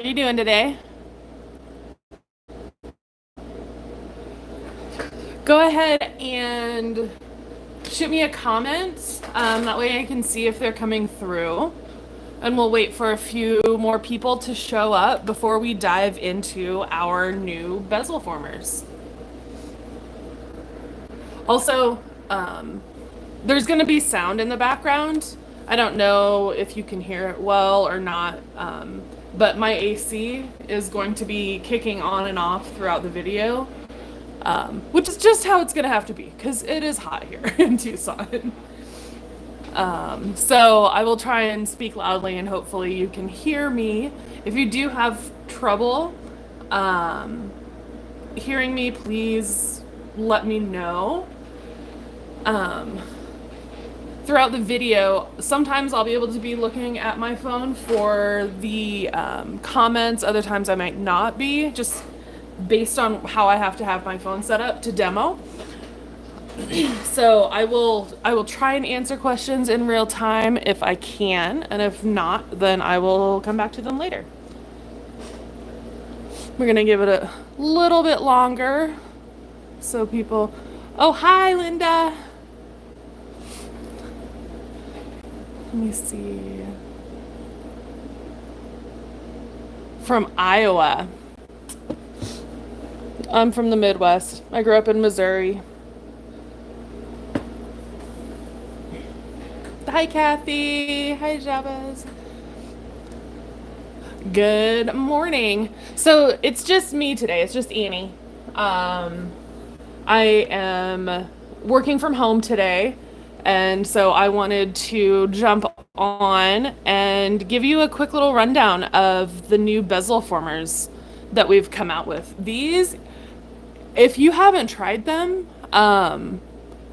you doing today? Go ahead and shoot me a comment. That way I can see if they're coming through. And we'll wait for a few more people to show up before we dive into our new bezel formers. Also, there's going to be sound in the background. I don't know if you can hear it well or not, but my AC is going to be kicking on and off throughout the video. Which is just how it's gonna have to be because it is hot here in Tucson. So I will try and speak loudly and hopefully you can hear me. If you do have trouble hearing me, please let me know. Throughout the video, sometimes I'll be able to be looking at my phone for the comments, other times I might not be, just based on how I have to have my phone set up to demo. So I will try and answer questions in real time if I can, and if not, then I will come back to them later. We're gonna give it a little bit longer so people. Oh, hi, Linda. Let me see. From Iowa. I'm from the Midwest. I grew up in Missouri. Hi, Kathy. Hi, Jabez. Good morning. So it's just me today. It's just Annie. I am working from home today, and so I wanted to jump on and give you a quick little rundown of the new bezel formers that we've come out with. These, if you haven't tried them,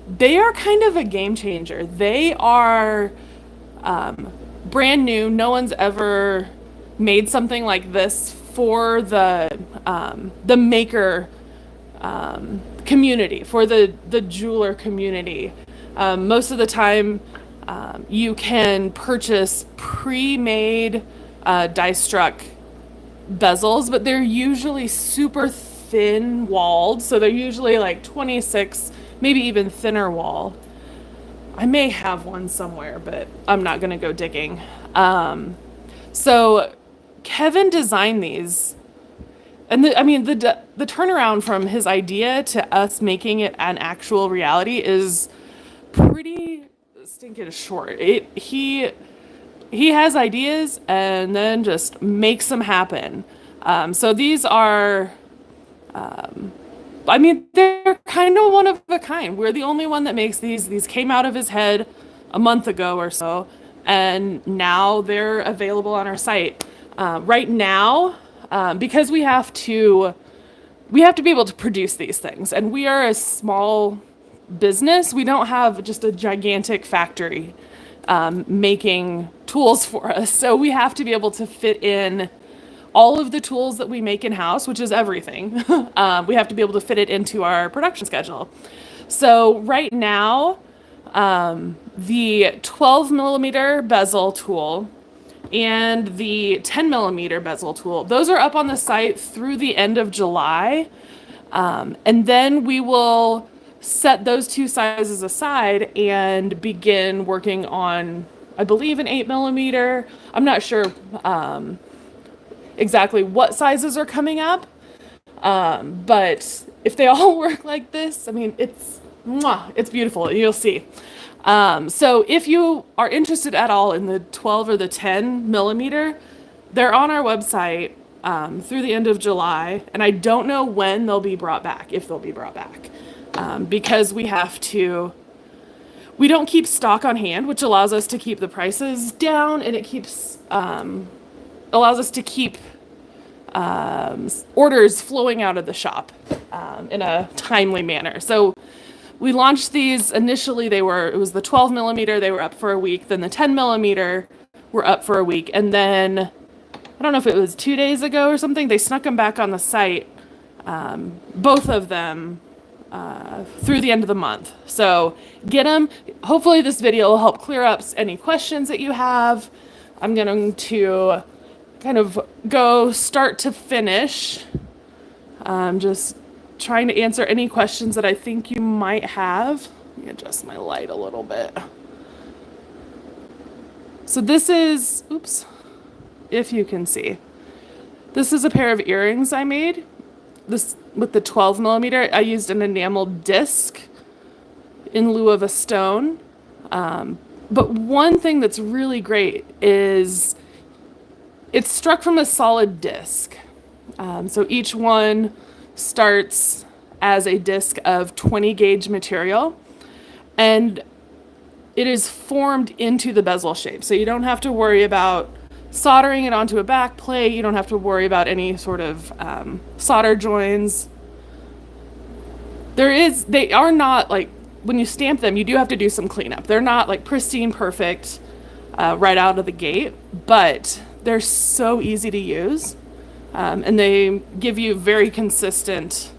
they are kind of a game changer. They are brand new. No one's ever made something like this for the maker community, for the jeweler community. Most of the time, you can purchase pre-made die-struck bezels, but they're usually super thin walled, so they're usually like 26, maybe even thinner wall. I may have one somewhere, but I'm not gonna go digging. So Kevin designed these, and the turnaround from his idea to us making it an actual reality is pretty stinking short. He has ideas and then just makes them happen. So these are, they're kind of one of a kind. We're the only one that makes these. These came out of his head a month ago or so, and now they're available on our site. Right now, because we have to be able to produce these things, and we are a small business. We don't have just a gigantic factory making tools for us. So we have to be able to fit in all of the tools that we make in-house, which is everything. We have to be able to fit it into our production schedule. So right now, the 12 millimeter bezel tool and the 10 millimeter bezel tool, those are up on the site through the end of July. And then we will set those two sizes aside and begin working on, I believe, an 8 millimeter. I'm not sure exactly what sizes are coming up, but if they all work like this, I mean, it's beautiful. You'll see. So if you are interested at all in the 12 or the 10 millimeter, they're on our website through the end of July, and I don't know when they'll be brought back, if they'll be brought back, because we don't keep stock on hand, which allows us to keep the prices down, and it keeps allows us to keep orders flowing out of the shop in a timely manner. So we launched these initially. It was the 12 millimeter. They were up for a week. Then the 10 millimeter were up for a week, and then I don't know if it was 2 days ago or something, they snuck them back on the site, both of them, through the end of the month. So get them. Hopefully this video will help clear up any questions that you have. I'm going to kind of go start to finish. Just trying to answer any questions that I think you might have. Let me adjust my light a little bit. So this is, oops, if you can see. This is a pair of earrings I made. This with the 12 millimeter. I used an enameled disc in lieu of a stone. But one thing that's really great is it's struck from a solid disc. So each one starts as a disc of 20 gauge material, and it is formed into the bezel shape. So you don't have to worry about soldering it onto a back plate. You don't have to worry about any sort of solder joins. They are not like, when you stamp them, you do have to do some cleanup. They're not like pristine, perfect right out of the gate, but they're so easy to use. And they give you very consistent,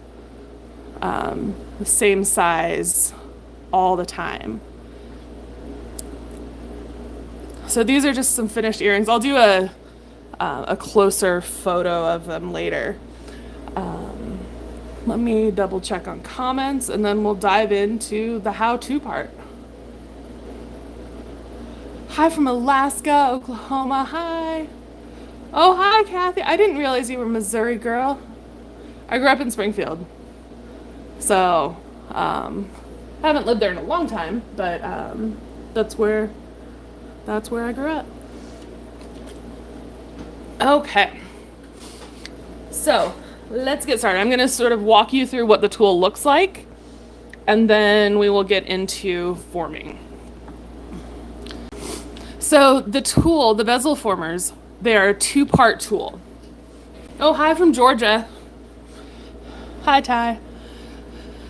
same size all the time. So these are just some finished earrings. I'll do a closer photo of them later. Let me double check on comments, and then we'll dive into the how-to part. Hi from Alaska, Oklahoma. Hi. Oh, hi, Kathy. I didn't realize you were a Missouri girl. I grew up in Springfield. So, haven't lived there in a long time, but that's where I grew up. Okay. So, let's get started. I'm going to sort of walk you through what the tool looks like, and then we will get into forming. So, the tool, the bezel formers, they are a two-part tool. Oh, hi from Georgia. Hi, Ty.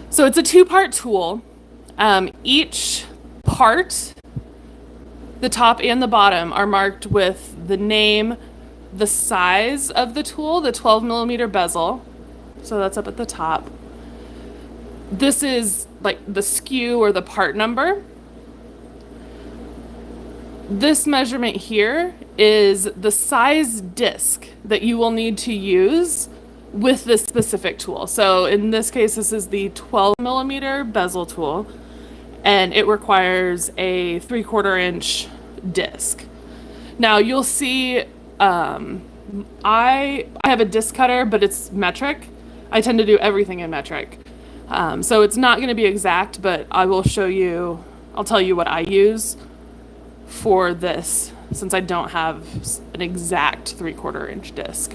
So it's a two-part tool. Each part, the top and the bottom, are marked with the name, the size of the tool, the 12 millimeter bezel. So that's up at the top. This is like the SKU or the part number. This measurement here is the size disc that you will need to use with this specific tool. So in this case, this is the 12 millimeter bezel tool, and it requires a 3/4 inch disc. Now you'll see, I have a disc cutter, but it's metric. I tend to do everything in metric. So it's not going to be exact, but I'll tell you what I use for this, since I don't have an exact 3/4 inch disc.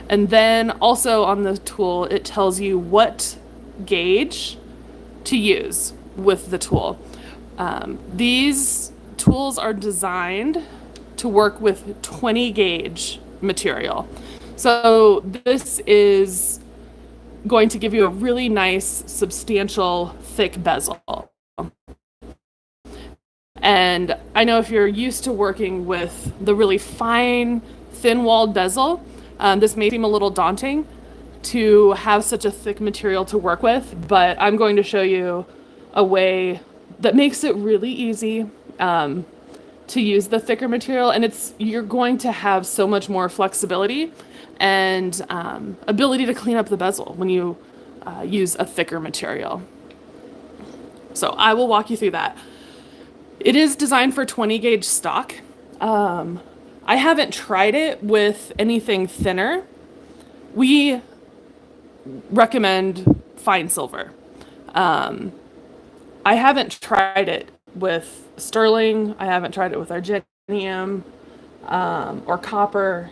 And then also on the tool, it tells you what gauge to use with the tool. These tools are designed to work with 20 gauge material. So this is going to give you a really nice, substantial, thick bezel. And I know if you're used to working with the really fine, thin-walled bezel, this may seem a little daunting to have such a thick material to work with, but I'm going to show you a way that makes it really easy to use the thicker material, and you're going to have so much more flexibility and ability to clean up the bezel when you use a thicker material. So I will walk you through that. It is designed for 20 gauge stock. I haven't tried it with anything thinner. We recommend fine silver. I haven't tried it with sterling. I haven't tried it with argentium or copper.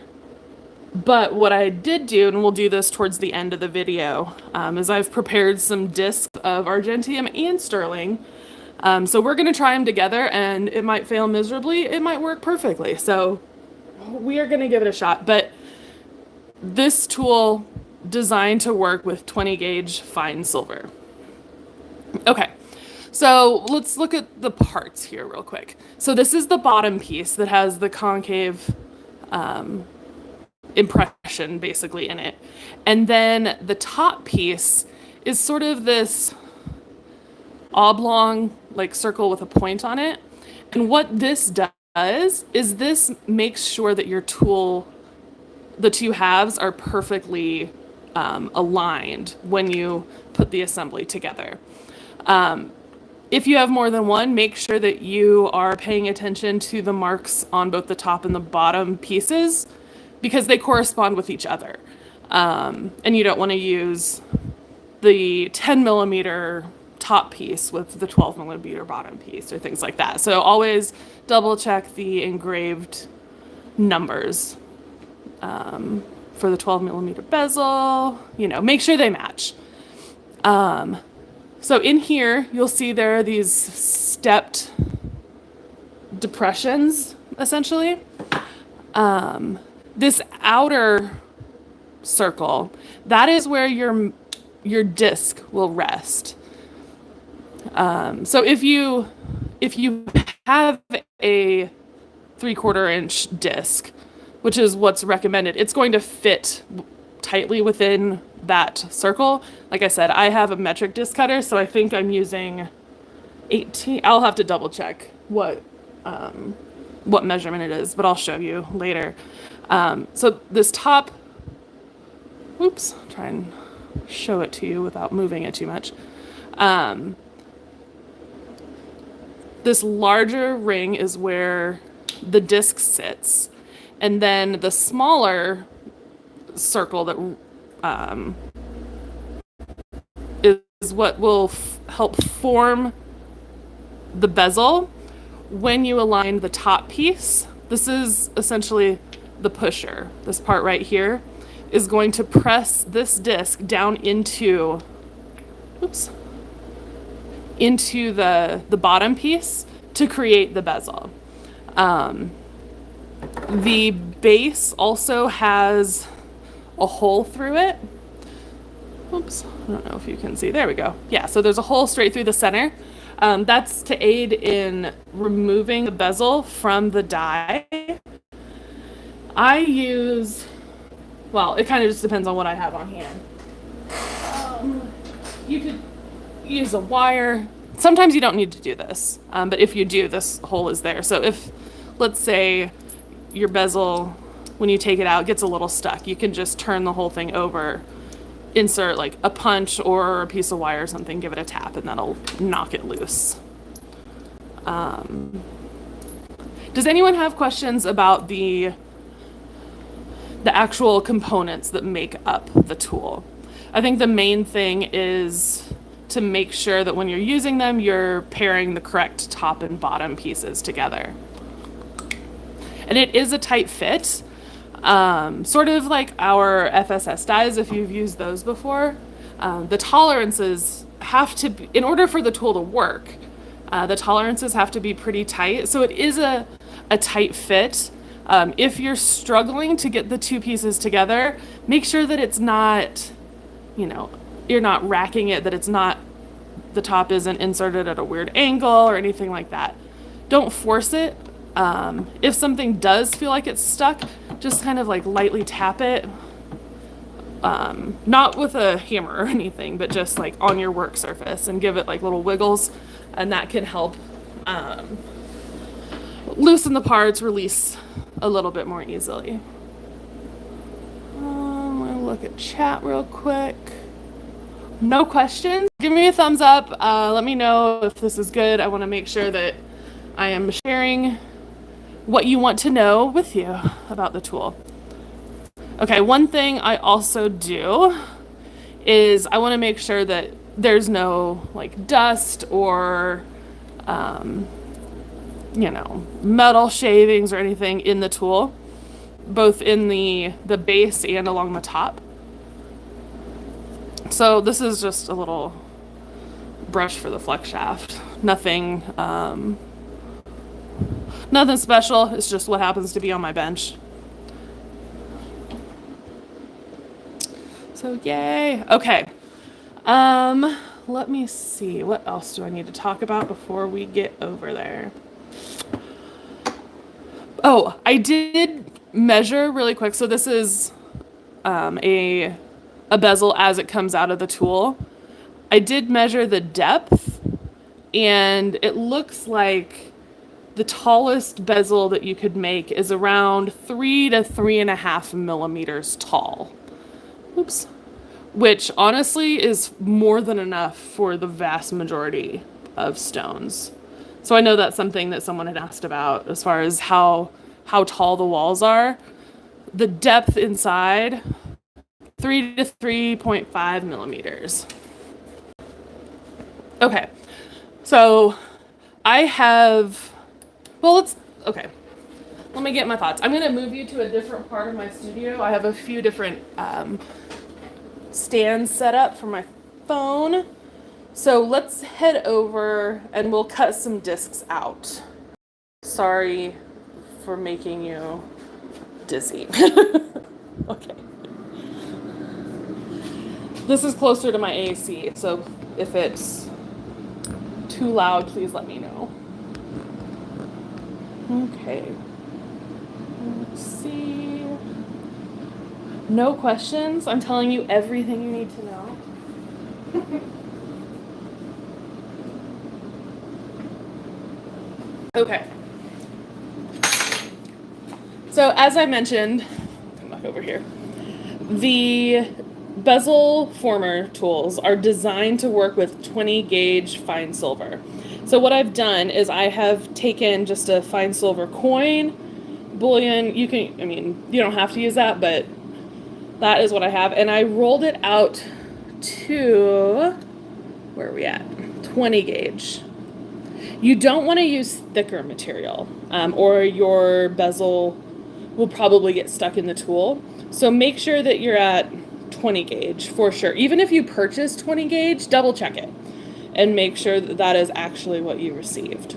But what I did do, and we'll do this towards the end of the video, is I've prepared some discs of argentium and sterling. So we're going to try them together, and it might fail miserably. It might work perfectly. So we are going to give it a shot. But this tool designed to work with 20 gauge fine silver. Okay, so let's look at the parts here real quick. So this is the bottom piece that has the concave impression basically in it. And then the top piece is sort of this oblong like circle with a point on it. And what this does is this makes sure that your tool the two halves are perfectly aligned when you put the assembly together. If you have more than one, make sure that you are paying attention to the marks on both the top and the bottom pieces because they correspond with each other. And you don't want to use the 10 millimeter top piece with the 12 millimeter bottom piece or things like that. So always double check the engraved numbers for the 12 millimeter bezel, make sure they match. So in here, you'll see there are these stepped depressions, essentially. This outer circle, that is where your disc will rest. So if you have a 3/4 inch disc, which is what's recommended, it's going to fit tightly within that circle. Like I said, I have a metric disc cutter, so I think I'm using 18. I'll have to double check what measurement it is, but I'll show you later. So this top, try and show it to you without moving it too much. This larger ring is where the disc sits, and then the smaller circle that is what will help form the bezel when you align the top piece. This is essentially the pusher. This part right here is going to press this disc down into the bottom piece to create the bezel. The base also has a hole through it. I don't know if you can see. There we go. Yeah, so there's a hole straight through the center. That's to aid in removing the bezel from the die. I use, it kind of just depends on what I have on hand. You could use a wire. Sometimes you don't need to do this, but if you do, this hole is there. So if, let's say, your bezel, when you take it out, gets a little stuck, you can just turn the whole thing over, insert like a punch or a piece of wire or something, give it a tap, and that'll knock it loose. Does anyone have questions about the actual components that make up the tool? I think the main thing is to make sure that when you're using them, you're pairing the correct top and bottom pieces together. And it is a tight fit, sort of like our FSS dies, if you've used those before. The tolerances have to be, in order for the tool to work, the tolerances have to be pretty tight. So it is a tight fit. If you're struggling to get the two pieces together, make sure that it's not, you're not racking it, that it's not, the top isn't inserted at a weird angle or anything like that. Don't force it. If something does feel like it's stuck, just kind of like lightly tap it. Not with a hammer or anything, but just like on your work surface, and give it like little wiggles, and that can help loosen the parts, release a little bit more easily. I'm gonna look at chat real quick. No questions? Give me a thumbs up. Let me know if this is good. I want to make sure that I am sharing what you want to know with you about the tool. Okay, one thing I also do is I want to make sure that there's no like dust or metal shavings or anything in the tool, both in the base and along the top. So this is just a little brush for the flex shaft. Nothing special. It's just what happens to be on my bench. So yay. Okay. Let me see. What else do I need to talk about before we get over there? Oh, I did measure really quick. So this is a bezel as it comes out of the tool. I did measure the depth, and it looks like the tallest bezel that you could make is around 3 to 3.5 millimeters tall. Oops. Which honestly is more than enough for the vast majority of stones. So I know that's something that someone had asked about as far as how tall the walls are. The depth inside, 3 to 3.5 millimeters. Okay, so I have, okay. Let me get my thoughts. I'm gonna move you to a different part of my studio. I have a few different stands set up for my phone. So let's head over and we'll cut some discs out. Sorry for making you dizzy. Okay. This is closer to my AC, so if it's too loud, please let me know. Okay. Let's see. No questions? I'm telling you everything you need to know. Okay. So as I mentioned, come back over here. The bezel former tools are designed to work with 20 gauge fine silver. So what I've done is I have taken just a fine silver coin, bullion. You don't have to use that, but that is what I have. And I rolled it out to, where are we at? 20 gauge. You don't want to use thicker material, or your bezel will probably get stuck in the tool. So make sure that you're at 20 gauge for sure. Even if you purchase 20 gauge, double check it and make sure that that is actually what you received.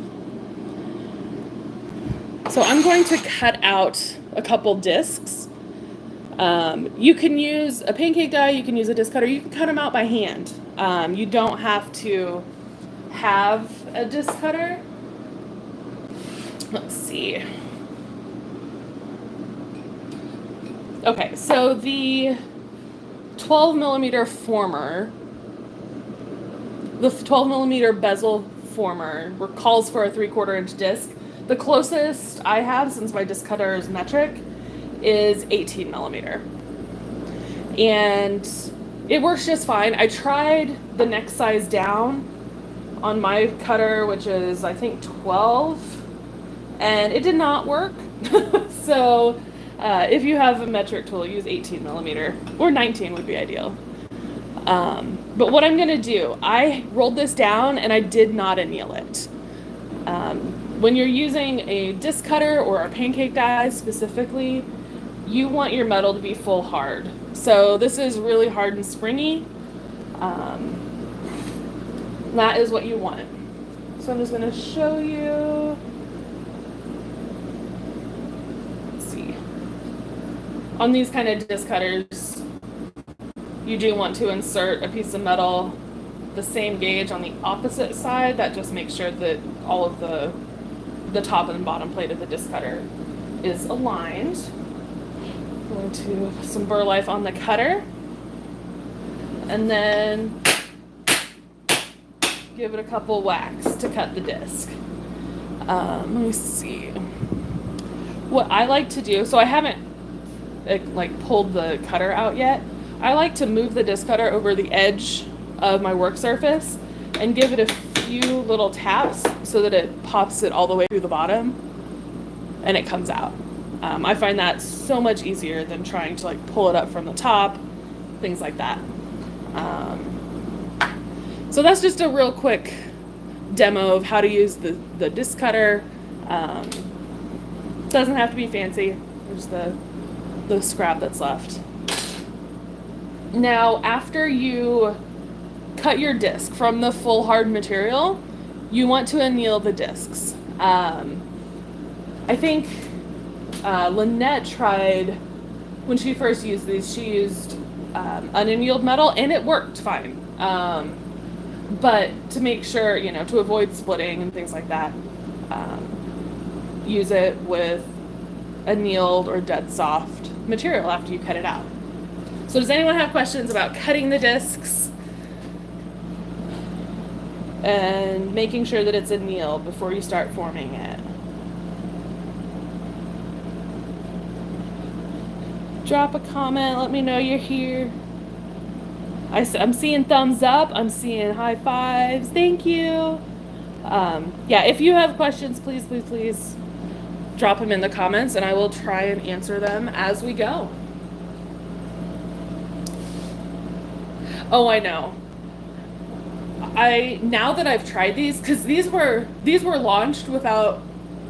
So I'm going to cut out a couple discs. You can use a pancake die, you can use a disc cutter, you can cut them out by hand. You don't have to have a disc cutter. Let's see. Okay, so the 12 millimeter former, the 12 millimeter bezel former calls for a 3/4 inch disc. The closest I have, since my disc cutter is metric, is 18 millimeter. And it works just fine. I tried the next size down on my cutter, which is I think 12, and it did not work. So if you have a metric tool, use 18 millimeter, or 19 would be ideal. But what I'm gonna do, I rolled this down and I did not anneal it. When you're using a disc cutter or a pancake die specifically, you want your metal to be full hard. So this is really hard and springy. That is what you want. So I'm just gonna show you. Let's see. On these kind of disc cutters, you do want to insert a piece of metal the same gauge on the opposite side. That just makes sure that all of the top and bottom plate of the disc cutter is aligned. Going to put some burr life on the cutter, and then give it a couple whacks to cut the disc. Let me see. What I like to do, so I haven't pulled the cutter out yet. I like to move the disc cutter over the edge of my work surface and give it a few little taps so that it pops it all the way through the bottom and it comes out. I find that so much easier than trying to pull it up from the top, things like that. So that's just a real quick demo of how to use the disc cutter. Doesn't have to be fancy. There's the scrap that's left. Now, after you cut your disc from the full hard material, you want to anneal the discs. I think Lynette tried, when she first used these, she used unannealed metal and it worked fine. But to make sure, to avoid splitting and things like that, use it with annealed or dead soft material after you cut it out. So does anyone have questions about cutting the discs and making sure that it's annealed before you start forming it? Drop a comment, let me know you're here. I'm seeing thumbs up, I'm seeing high fives, thank you. Yeah, if you have questions, please, please, please drop them in the comments and I will try and answer them as we go. Oh, I know. Now that I've tried these, because these were launched without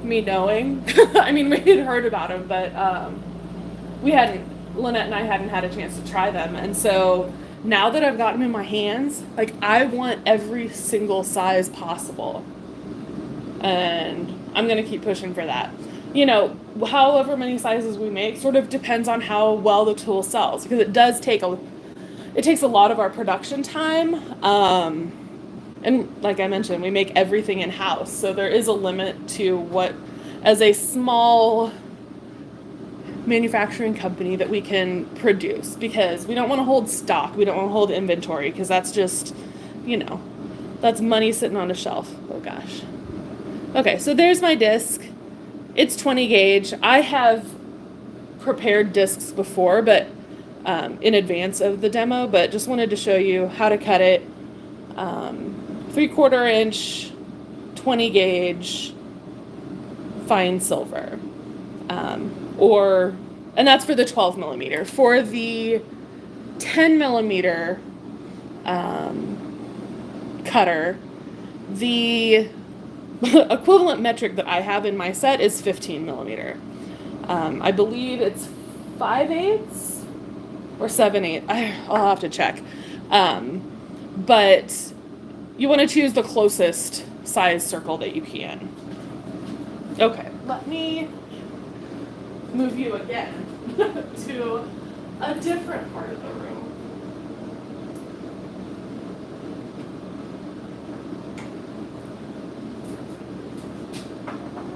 me knowing. I mean, we had heard about them, but Lynette and I hadn't had a chance to try them. And so now that I've got them in my hands, like I want every single size possible. And I'm going to keep pushing for that. You know, however many sizes we make sort of depends on how well the tool sells, because it takes a lot of our production time. And like I mentioned, we make everything in-house. So there is a limit to what, as a small manufacturing company, that we can produce, because we don't want to hold stock. We don't want to hold inventory, because that's just, you know, that's money sitting on a shelf. Oh gosh. Okay, so there's my disc. It's 20 gauge. I have prepared discs before, but in advance of the demo, but just wanted to show you how to cut it. 3/4 inch, 20 gauge, fine silver. And that's for the 12 millimeter. For the 10 millimeter cutter, the equivalent metric that I have in my set is 15 millimeter. I believe it's 5/8 or 7/8. I'll have to check. But you want to choose the closest size circle that you can. Okay, let me move you again to a different part of the room.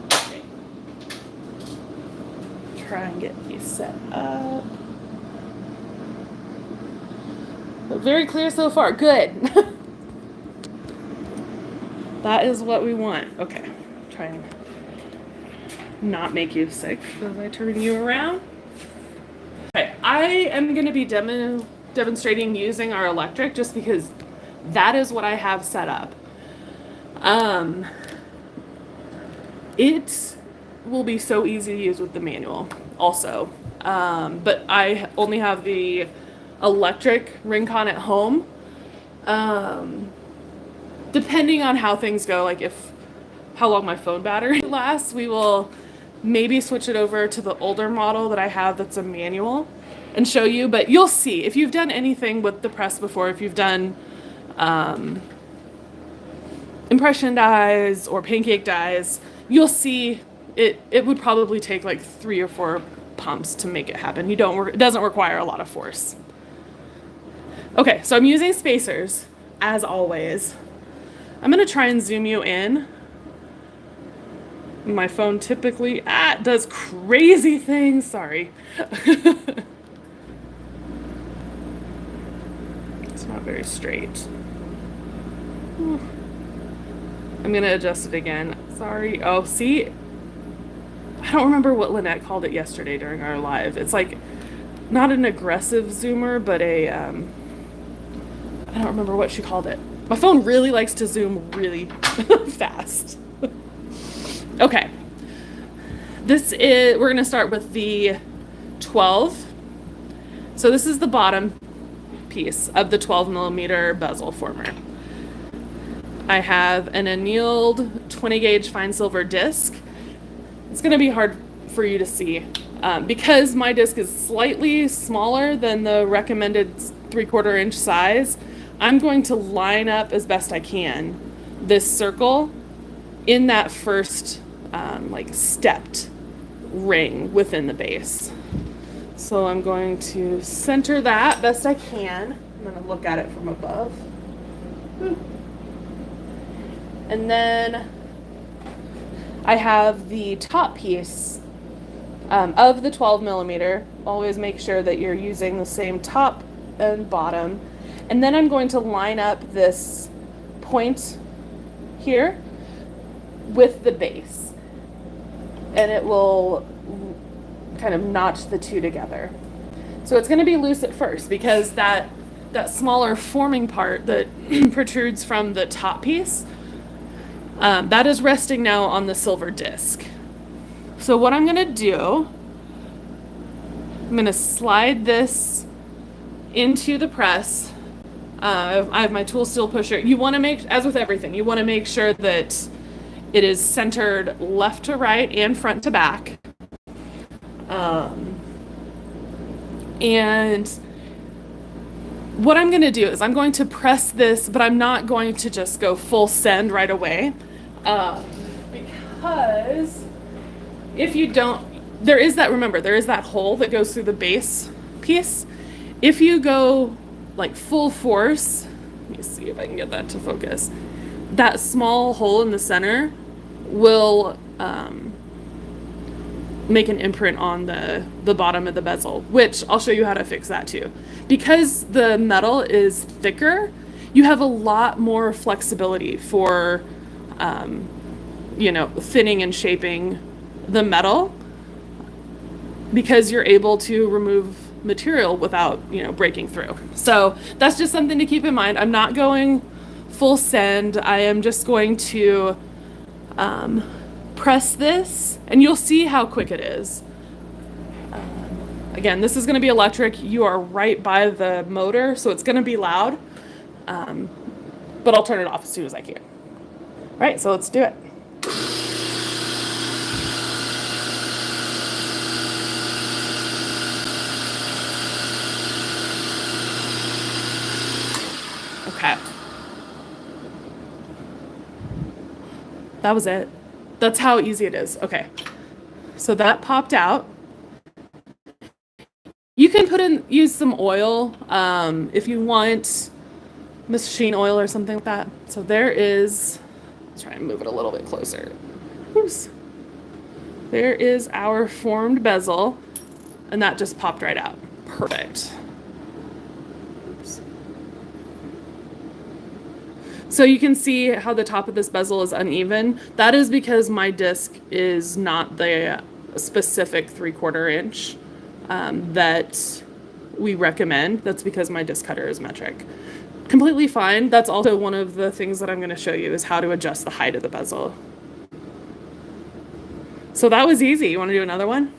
Okay. Try and get these set up. Very clear so far. Good. That is what we want. Okay. Try and not make you sick as I turn you around. Okay. I am going to be demonstrating using our electric, just because that is what I have set up. It will be so easy to use with the manual also. But I only have the electric ring con at home. Depending on how things go, like how long my phone battery lasts, we will maybe switch it over to the older model that I have that's a manual and show you. But you'll see, if you've done anything with the press before, if you've done impression dies or pancake dies, you'll see it would probably take like 3 or 4 pumps to make it happen. It doesn't require a lot of force. Okay, so I'm using spacers, as always. I'm going to try and zoom you in. My phone typically does crazy things. Sorry. It's not very straight. I'm going to adjust it again. Sorry. Oh, see? I don't remember what Lynette called it yesterday during our live. It's like not an aggressive zoomer, but I don't remember what she called it. My phone really likes to zoom really fast. Okay. We're going to start with the 12. So this is the bottom piece of the 12 millimeter bezel former. I have an annealed 20 gauge fine silver disc. It's going to be hard for you to see because my disc is slightly smaller than the recommended 3/4 inch size. I'm going to line up as best I can this circle in that first stepped ring within the base. So I'm going to center that best I can. I'm going to look at it from above. And then I have the top piece of the 12 millimeter. Always make sure that you're using the same top and bottom. And then I'm going to line up this point here with the base. And it will kind of notch the two together. So it's going to be loose at first because that smaller forming part that protrudes from the top piece, that is resting now on the silver disc. So what I'm going to do, I'm going to slide this into the press. I have my tool steel pusher. You want to make, as with everything, you want to make sure that it is centered left to right and front to back. And what I'm going to do is I'm going to press this, but I'm not going to just go full send right away. Because if you don't, there is that hole that goes through the base piece. If you go like full force, let me see if I can get that to focus, that small hole in the center will make an imprint on the bottom of the bezel, which I'll show you how to fix that too. Because the metal is thicker, you have a lot more flexibility for thinning and shaping the metal, because you're able to remove material without breaking through. So that's just something to keep in mind. I'm not going full send. I am just going to press this, and you'll see how quick it is. Again, this is going to be electric. You are right by the motor, so it's going to be loud, but I'll turn it off as soon as I can. All right, so let's do it. Okay. That was it. That's how easy it is. Okay. So that popped out. You can use some oil if you want, machine oil or something like that. So there is, let's try and move it a little bit closer. Oops. There is our formed bezel, and that just popped right out. Perfect. Oops. So you can see how the top of this bezel is uneven. That is because my disc is not the specific 3/4 inch that we recommend. That's because my disc cutter is metric. Completely fine. That's also one of the things that I'm going to show you, is how to adjust the height of the bezel. So that was easy. You want to do another one?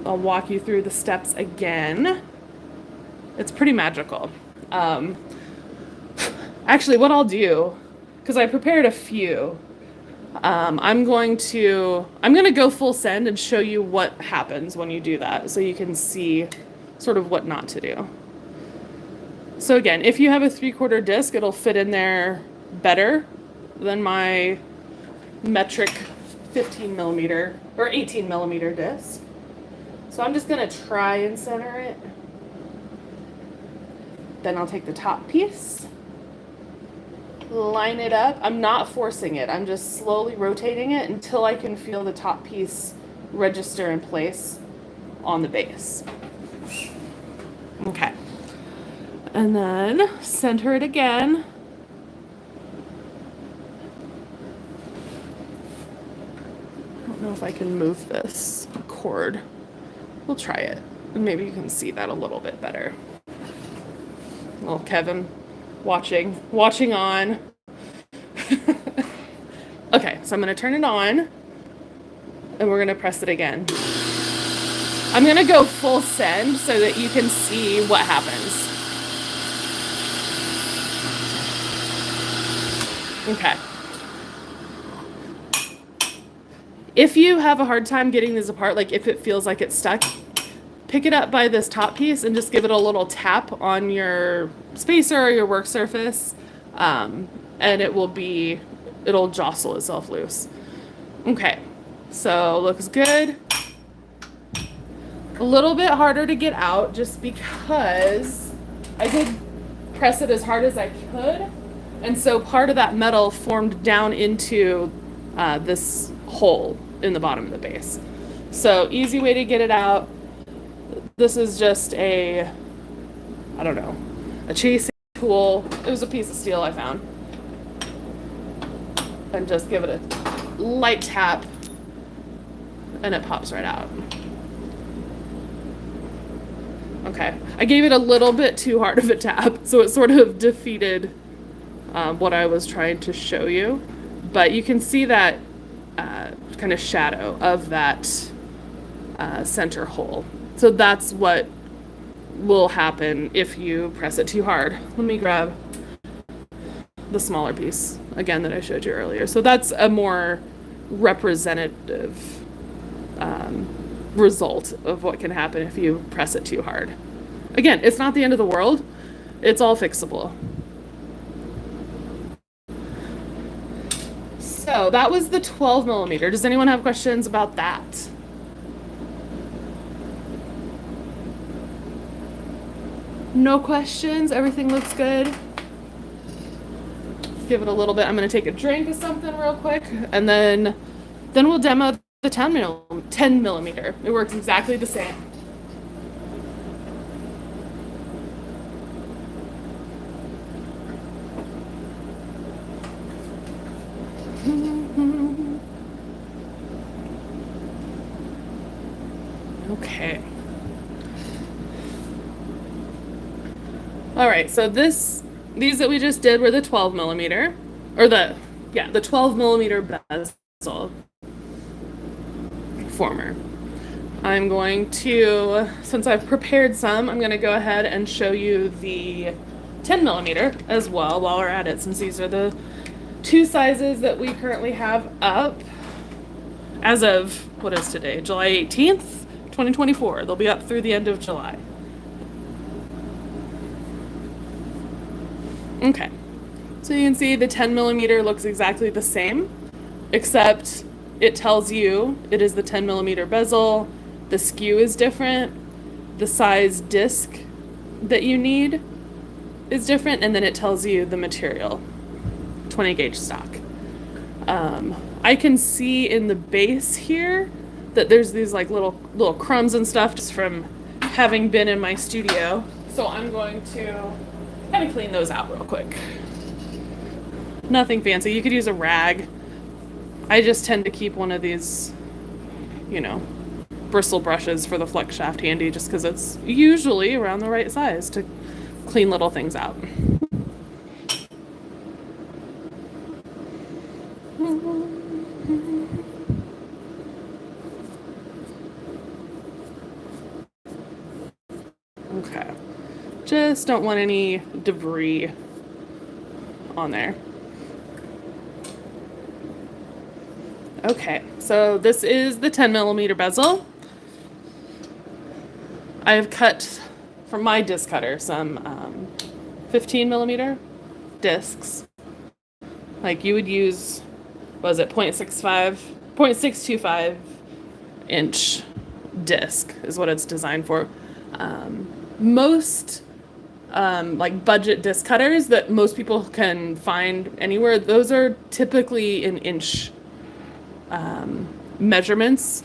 I'll walk you through the steps again. It's pretty magical. Actually, what I'll do, because I prepared a few, I'm going to go full send and show you what happens when you do that, so you can see sort of what not to do. So again, if you have a 3/4 disc, it'll fit in there better than my metric 15 millimeter or 18 millimeter disc. So I'm just gonna try and center it. Then I'll take the top piece, line it up. I'm not forcing it. I'm just slowly rotating it until I can feel the top piece register in place on the base. Okay. And then center it again. I don't know if I can move this cord. We'll try it. And maybe you can see that a little bit better. Well, Kevin, watching on. Okay, so I'm going to turn it on, and we're going to press it again. I'm going to go full send so that you can see what happens. Okay. If you have a hard time getting these apart, like if it feels like it's stuck, pick it up by this top piece and just give it a little tap on your spacer or your work surface, and it'll jostle itself loose. Okay, so looks good. A little bit harder to get out just because I did press it as hard as I could, and so part of that metal formed down into this hole in the bottom of the base. So easy way to get it out. This is just a chasing tool. It was a piece of steel I found. And just give it a light tap, and it pops right out. Okay. I gave it a little bit too hard of a tap, so it sort of defeated what I was trying to show you. But you can see that kind of shadow of that center hole. So that's what will happen if you press it too hard. Let me grab the smaller piece again that I showed you earlier. So that's a more representative result of what can happen if you press it too hard. Again, it's not the end of the world. It's all fixable. So that was the 12 millimeter. Does anyone have questions about that? No questions? Everything looks good? Give it a little bit. I'm going to take a drink of something real quick, and then we'll demo the 10 millimeter. It works exactly the same. Okay. All right, so these that we just did were the 12 millimeter, or the 12 millimeter bezel former. I'm going to, since I've prepared some, I'm going to go ahead and show you the 10 millimeter as well while we're at it, since these are the two sizes that we currently have up as of, what is today, July 18th, 2024. They'll be up through the end of July. Okay, so you can see the 10 millimeter looks exactly the same, except it tells you it is the 10 millimeter bezel, the skew is different, the size disc that you need is different, and then it tells you the material, 20 gauge stock. I can see in the base here that there's these like little crumbs and stuff just from having been in my studio, so I'm going to kind of clean those out real quick. Nothing fancy. You could use a rag. I just tend to keep one of these, bristle brushes for the flex shaft handy, just because it's usually around the right size to clean little things out. Okay. Just don't want any debris on there. Okay, so this is the 10 millimeter bezel. I have cut from my disc cutter some 15 millimeter discs. Like you would use, was it 0.625 inch disc is what it's designed for. Most like budget disc cutters that most people can find anywhere, those are typically in inch measurements.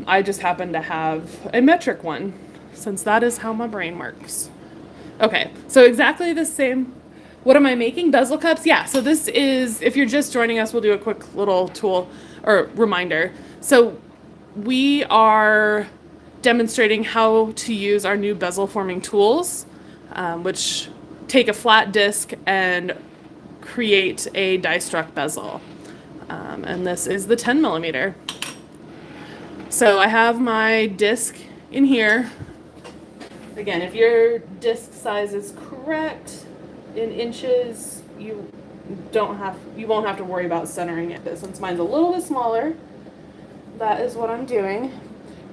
I just happen to have a metric one, since that is how my brain works. Okay, so exactly the same. What am I making? Bezel cups? Yeah, so this is, if you're just joining us, we'll do a quick little tool or reminder. So we are demonstrating how to use our new bezel forming tools, which take a flat disc and create a die struck bezel. And this is the 10 millimeter. So I have my disc in here. Again, if your disc size is correct in inches, you won't have to worry about centering it. But since mine's a little bit smaller, that is what I'm doing.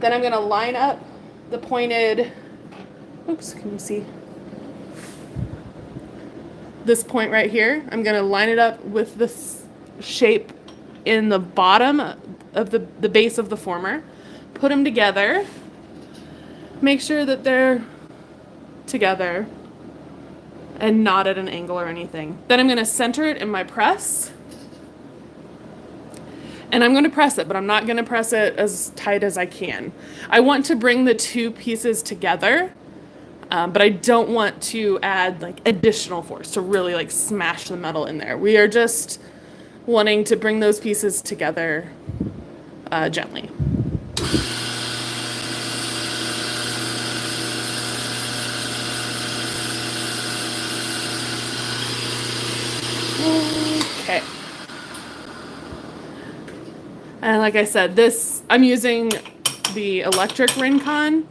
Then I'm going to line up the pointed, oops, can you see? This point right here, I'm going to line it up with this shape in the bottom of the base of the former. Put them together. Make sure that they're together and not at an angle or anything. Then I'm going to center it in my press. And I'm going to press it, but I'm not going to press it as tight as I can. I want to bring the two pieces together, but I don't want to add like additional force to really like smash the metal in there. We are just wanting to bring those pieces together gently. And like I said, I'm using the electric Rincon,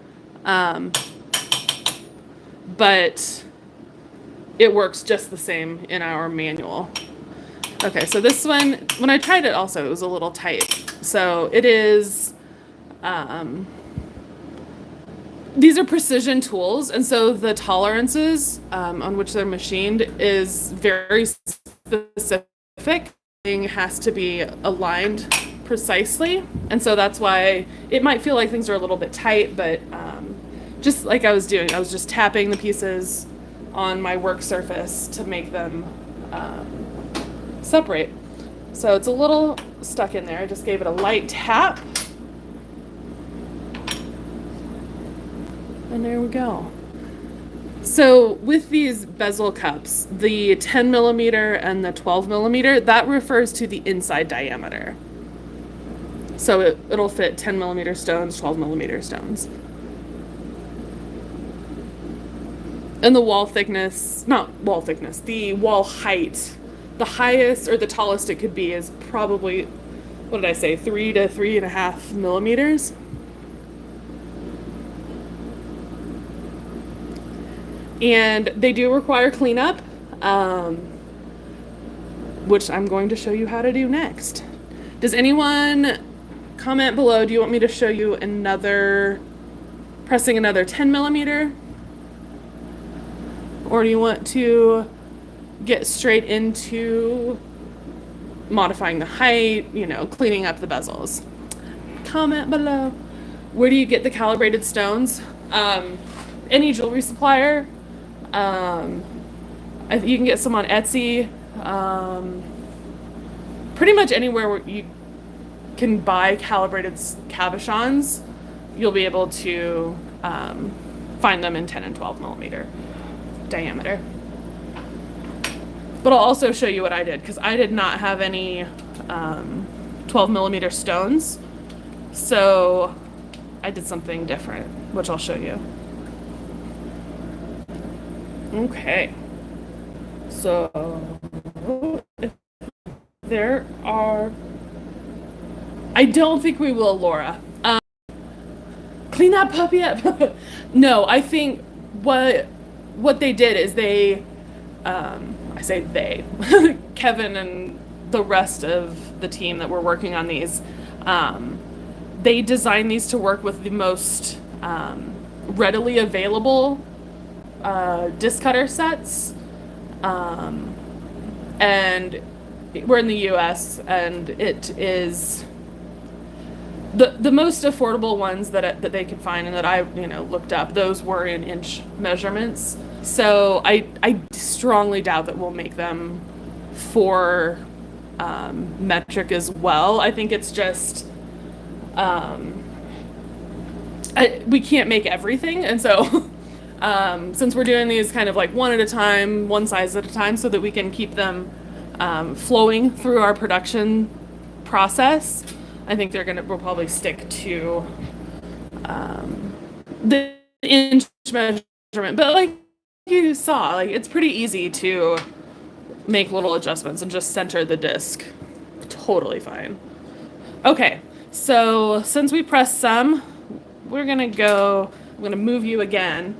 but it works just the same in our manual. Okay, so this one, when I tried it also, it was a little tight. So it is, these are precision tools, and so the tolerances on which they're machined is very specific. Thing has to be aligned precisely, and so that's why it might feel like things are a little bit tight, but just like I was doing, I was just tapping the pieces on my work surface to make them separate. So it's a little stuck in there. I just gave it a light tap. And there we go. So with these bezel cups, the 10 millimeter and the 12 millimeter, that refers to the inside diameter. So it'll fit 10 millimeter stones, 12 millimeter stones. And the wall thickness, not wall thickness, the wall height, the highest or the tallest it could be is probably, what did I say, 3 to 3.5 millimeters. And they do require cleanup, which I'm going to show you how to do next. Does anyone comment below, do you want me to show you pressing another 10 millimeter? Or do you want to get straight into modifying the height, cleaning up the bezels? Comment below. Where do you get the calibrated stones? Any jewelry supplier. You can get some on Etsy. Pretty much anywhere where you can buy calibrated cabochons, you'll be able to find them in 10 and 12 millimeter diameter. But I'll also show you what I did, because I did not have any 12 millimeter stones. So I did something different, which I'll show you. Okay, so there are, I don't think we will, Laura. Clean that puppy up. No, I think what they did is I say they, Kevin and the rest of the team that were working on these, they designed these to work with the most readily available disc cutter sets, and we're in the US, and it is the most affordable ones that they could find and that I looked up. Those were in inch measurements, so I strongly doubt that we'll make them for metric as well. I think it's just we can't make everything, and so since we're doing these kind of like one at a time, one size at a time, so that we can keep them flowing through our production process, I think we'll probably stick to the inch measurement. But like you saw, like it's pretty easy to make little adjustments and just center the disc. Totally fine. Okay, so since we pressed some, I'm gonna move you again.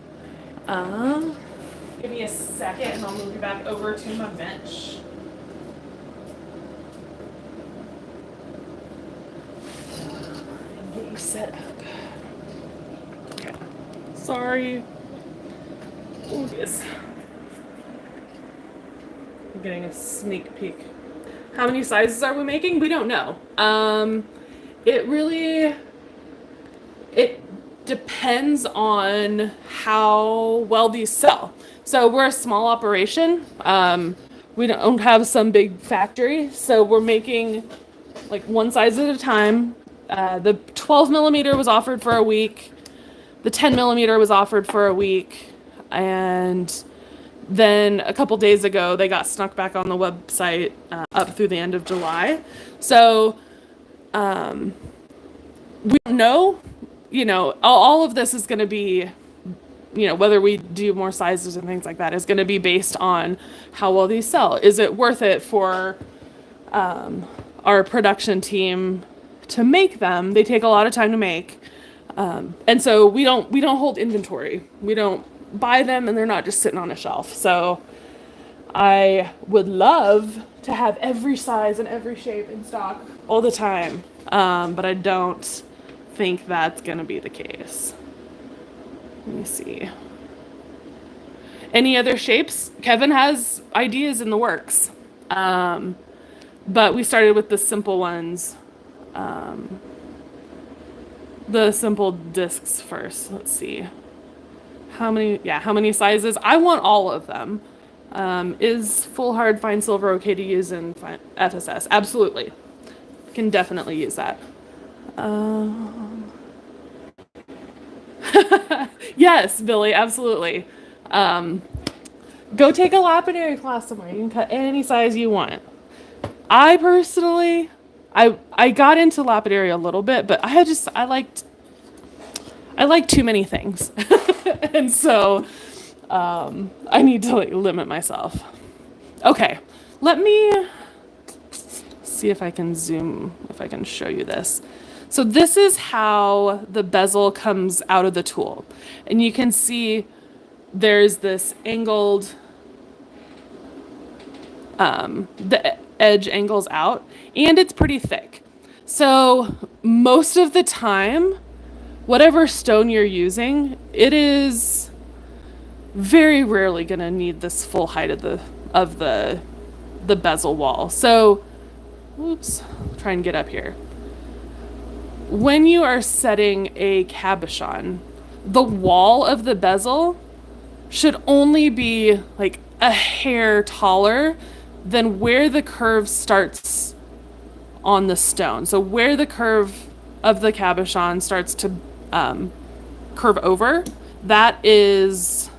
Give me a second and I'll move you back over to my bench. Get you set up. Okay. Sorry. Oh, yes. I'm getting a sneak peek. How many sizes are we making? We don't know. It depends on how well these sell. So we're a small operation. We don't have some big factory, so we're making like one size at a time. The 12 millimeter was offered for a week. The 10 millimeter was offered for a week. And then a couple days ago, they got snuck back on the website up through the end of July. So we don't know. All of this is going to be, whether we do more sizes and things like that is going to be based on how well these sell. Is it worth it for our production team to make them. They take a lot of time to make. And so we don't hold inventory. We don't buy them, and they're not just sitting on a shelf. So I would love to have every size and every shape in stock all the time, but I don't think that's going to be the case. Let me see. Any other shapes? Kevin has ideas in the works, but we started with the simple ones, the simple discs first. Let's see. How many sizes? I want all of them. Is full hard fine silver okay to use in FSS? Absolutely. Can definitely use that. Yes, Billy, absolutely. Go take a lapidary class somewhere. You can cut any size you want. I personally, I got into lapidary a little bit, but I like too many things. And so I need to limit myself. Okay, let me see if I can zoom, if I can show you this. So this is how the bezel comes out of the tool. And you can see there's this angled, the edge angles out, and it's pretty thick. So most of the time, whatever stone you're using, it is very rarely going to need this full height of the bezel wall. So, oops, try and get up here. When you are setting a cabochon, the wall of the bezel should only be like a hair taller than where the curve starts on the stone. So where the curve of the cabochon starts to curve over, that is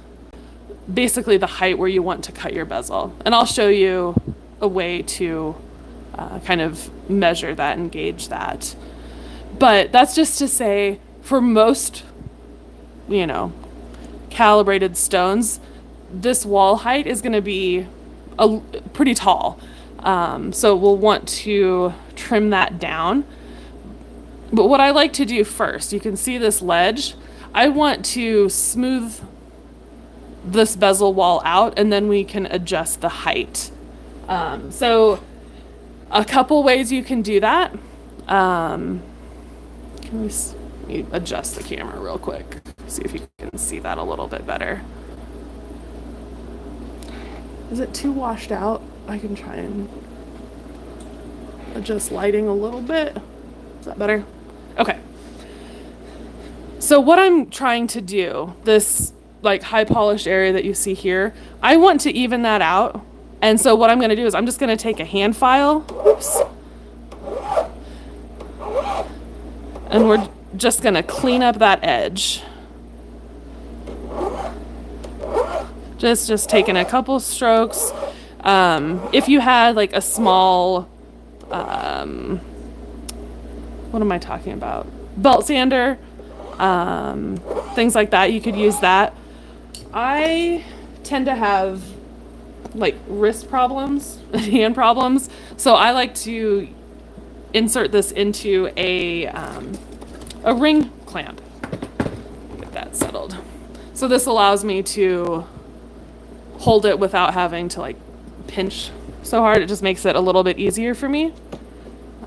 basically the height where you want to cut your bezel. And I'll show you a way to kind of measure that and gauge that. But that's just to say, for most, calibrated stones, this wall height is going to be pretty tall. So we'll want to trim that down. But what I like to do first, you can see this ledge, I want to smooth this bezel wall out, and then we can adjust the height. So a couple ways you can do that. Let me adjust the camera real quick, see if you can see that a little bit better. Is it too washed out? I can try and adjust lighting a little bit. Is that better? Okay. So what I'm trying to do, this like high polished area that you see here, I want to even that out. And so what I'm going to do is I'm just going to take a hand file. Oops. And we're just going to clean up that edge. Just taking a couple strokes. If you had like a small, what am I talking about? Belt sander, things like that, you could use that. I tend to have like wrist problems, hand problems, so I like to insert this into a ring clamp. Get that settled. So this allows me to hold it without having to like pinch so hard. It just makes it a little bit easier for me.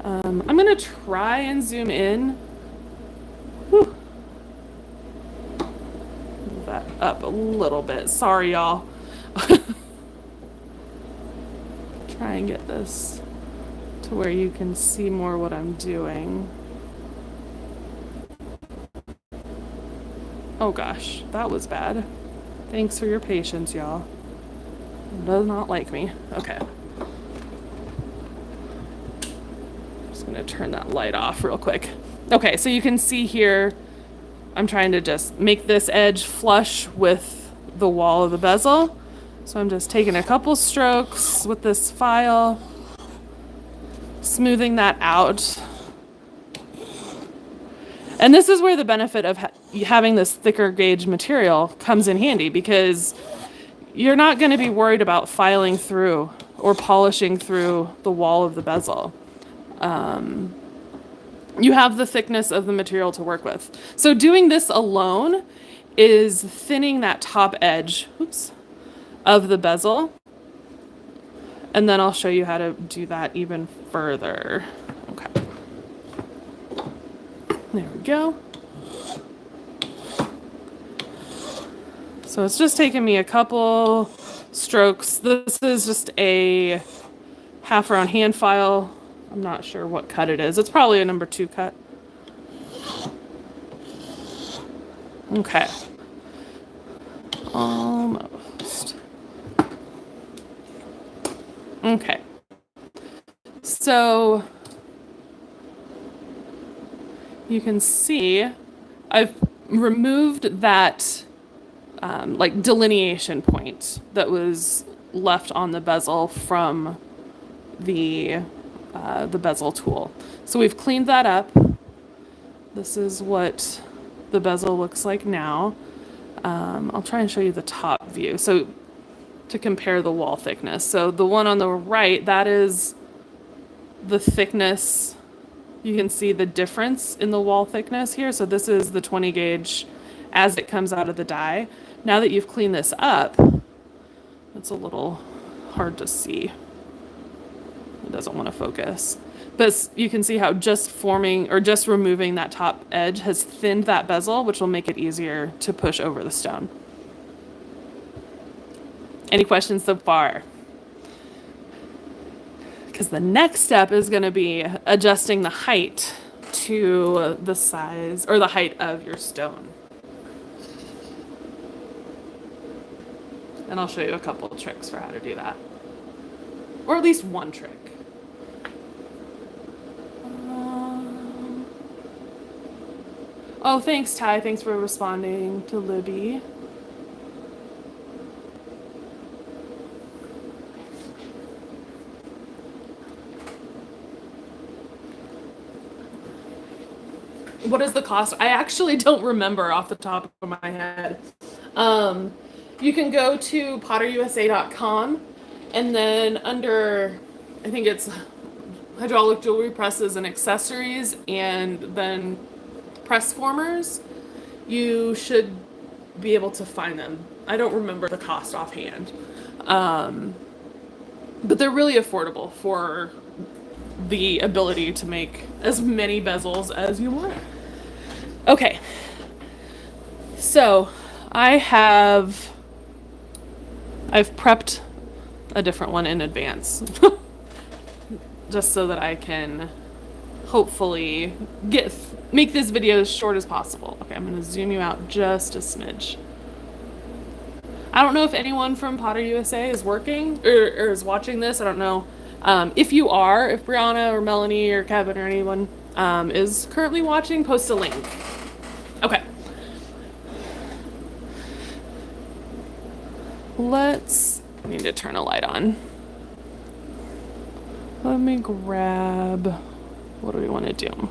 I'm gonna try and zoom in. Whew. Move that up a little bit. Sorry, y'all. Try and get this to where you can see more what I'm doing. Oh gosh, that was bad. Thanks for your patience, y'all. It does not like me. Okay. Just gonna turn that light off real quick. Okay, so you can see here, I'm trying to just make this edge flush with the wall of the bezel. So I'm just taking a couple strokes with this file, smoothing that out. And this is where the benefit of having this thicker gauge material comes in handy, because you're not going to be worried about filing through or polishing through the wall of the bezel. you have the thickness of the material to work with. So doing this alone is thinning that top edge, oops, of the bezel. And then I'll show you how to do that even further. Okay. There we go. So it's just taking me a couple strokes. This is just a half round hand file. I'm not sure what cut it is. It's probably a number 2 cut. Okay. Almost. Okay. So you can see I've removed that like delineation point that was left on the bezel from the bezel tool. So we've cleaned that up. This is what the bezel looks like now. I'll try and show you the top view. So to compare the wall thickness. So the one on the right, that is the thickness. You can see the difference in the wall thickness here. So this is the 20 gauge as it comes out of the die. Now that you've cleaned this up, it's a little hard to see. It doesn't want to focus. But you can see how just forming or just removing that top edge has thinned that bezel, which will make it easier to push over the stone. Any questions so far? Because the next step is going to be adjusting the height to the size or the height of your stone. And I'll show you a couple of tricks for how to do that. Or at least one trick. Oh, thanks, Ty. Thanks for responding to Libby. What is the cost? I actually don't remember off the top of my head. You can go to potterusa.com and then under, I think it's hydraulic jewelry presses and accessories, and then press formers, you should be able to find them. I don't remember the cost offhand. But they're really affordable for the ability to make as many bezels as you want. Okay. So I've prepped a different one in advance. Just so that I can hopefully make this video as short as possible. Okay, I'm going to zoom you out just a smidge. I don't know if anyone from Potter USA is working or is watching this. I don't know. If you are, if Brianna or Melanie or Kevin or anyone is currently watching, post a link. Okay. I need to turn a light on. Let me grab, what do we want to do?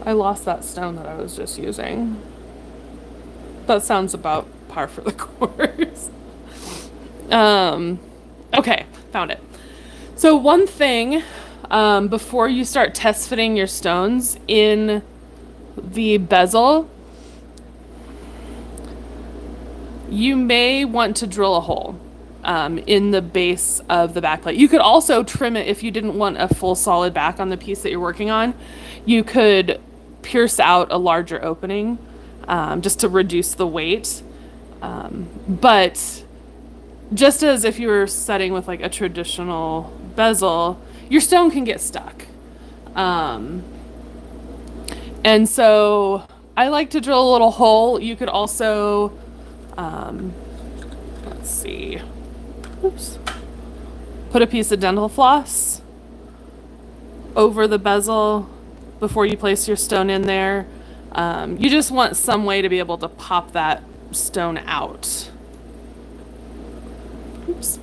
I lost that stone that I was just using. That sounds about par for the course. Okay, found it. So one thing, before you start test fitting your stones in the bezel, you may want to drill a hole in the base of the backplate. You could also trim it if you didn't want a full solid back on the piece that you're working on. You could pierce out a larger opening just to reduce the weight. But just as if you were setting with like a traditional bezel, your stone can get stuck. And so I like to drill a little hole. You could also let's see. Oops. Put a piece of dental floss over the bezel before you place your stone in there. You just want some way to be able to pop that stone out. Oops.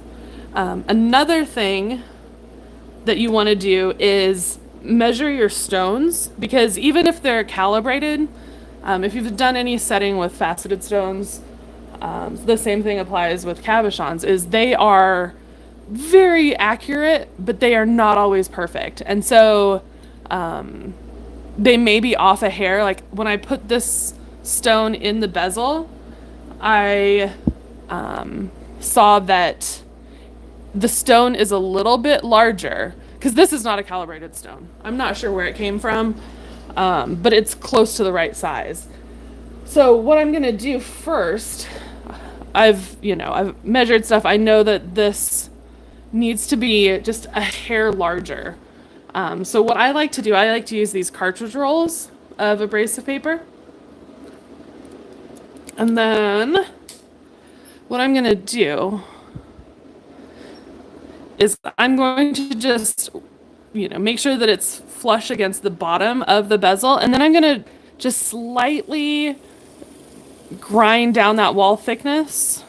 Another thing that you want to do is measure your stones, because even if they're calibrated, if you've done any setting with faceted stones, the same thing applies with cabochons, is they are very accurate, but they are not always perfect. And so they may be off a hair. Like when I put this stone in the bezel, I saw that the stone is a little bit larger because this is not a calibrated stone. I'm not sure where it came from, but it's close to the right size. So what I'm gonna do first, I've measured stuff. I know that this needs to be just a hair larger. So what I like to do, I like to use these cartridge rolls of abrasive paper. And then what I'm gonna do is I'm going to just, make sure that it's flush against the bottom of the bezel. And then I'm gonna just slightly grind down that wall thickness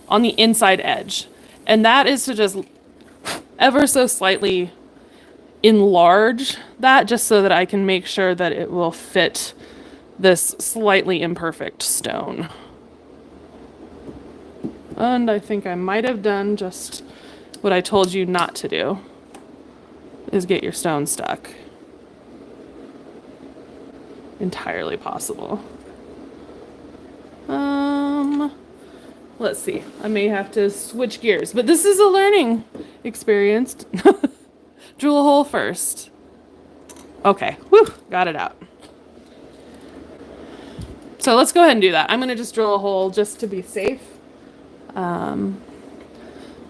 on the inside edge. And that is to just ever so slightly enlarge that just so that I can make sure that it will fit this slightly imperfect stone. And I think I might have done just what I told you not to do, is get your stone stuck. Entirely possible. Let's see. I may have to switch gears, but this is a learning experience. Drill a hole first. Okay, whew, got it out. So let's go ahead and do that. I'm gonna just drill a hole just to be safe.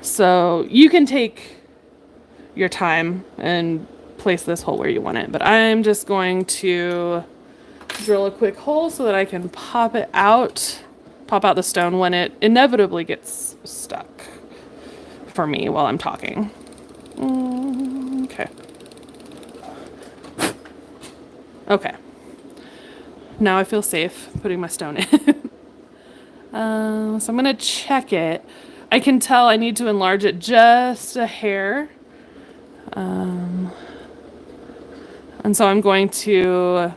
So you can take your time and place this hole where you want it, but I'm just going to drill a quick hole so that I can pop out the stone when it inevitably gets stuck for me while I'm talking. Okay. Okay. Now I feel safe putting my stone in. So I'm gonna check it. I can tell I need to enlarge it just a hair. And so I'm going to,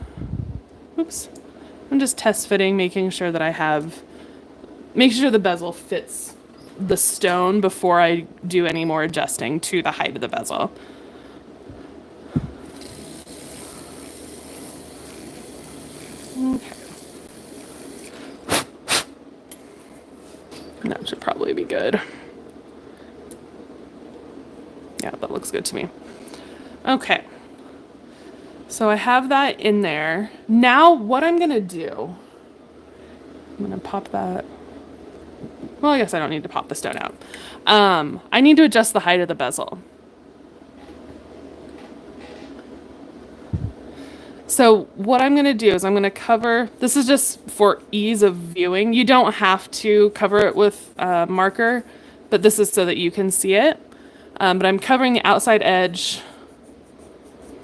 I'm just test fitting, making sure the bezel fits the stone before I do any more adjusting to the height of the bezel. Okay. That should probably be good. Yeah, that looks good to me. Okay. So I have that in there. Now what I'm gonna do, I'm gonna pop that. Well, I guess I don't need to pop the stone out. I need to adjust the height of the bezel. So what I'm gonna do is I'm gonna cover, this is just for ease of viewing. You don't have to cover it with a marker, but this is so that you can see it. But I'm covering the outside edge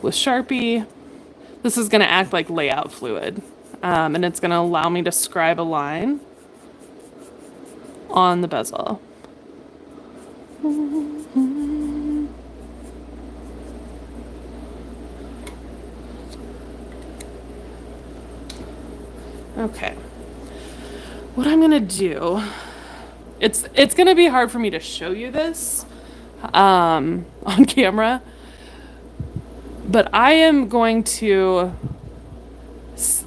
with Sharpie. This is gonna act like layout fluid. And it's gonna allow me to scribe a line on the bezel. Okay. What I'm gonna do, it's gonna be hard for me to show you this on camera, but I am going to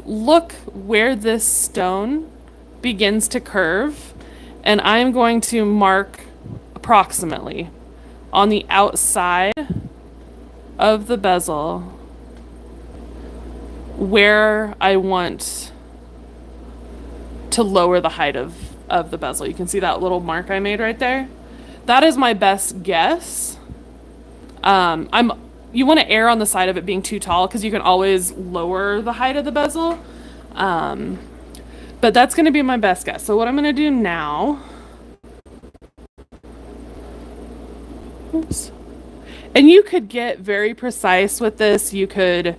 look where this stone begins to curve, and I'm going to mark approximately on the outside of the bezel where I want to lower the height of the bezel. You can see that little mark I made right there. That is my best guess. You want to err on the side of it being too tall because you can always lower the height of the bezel. But that's going to be my best guess. So what I'm going to do now, oops. And you could get very precise with this. You could,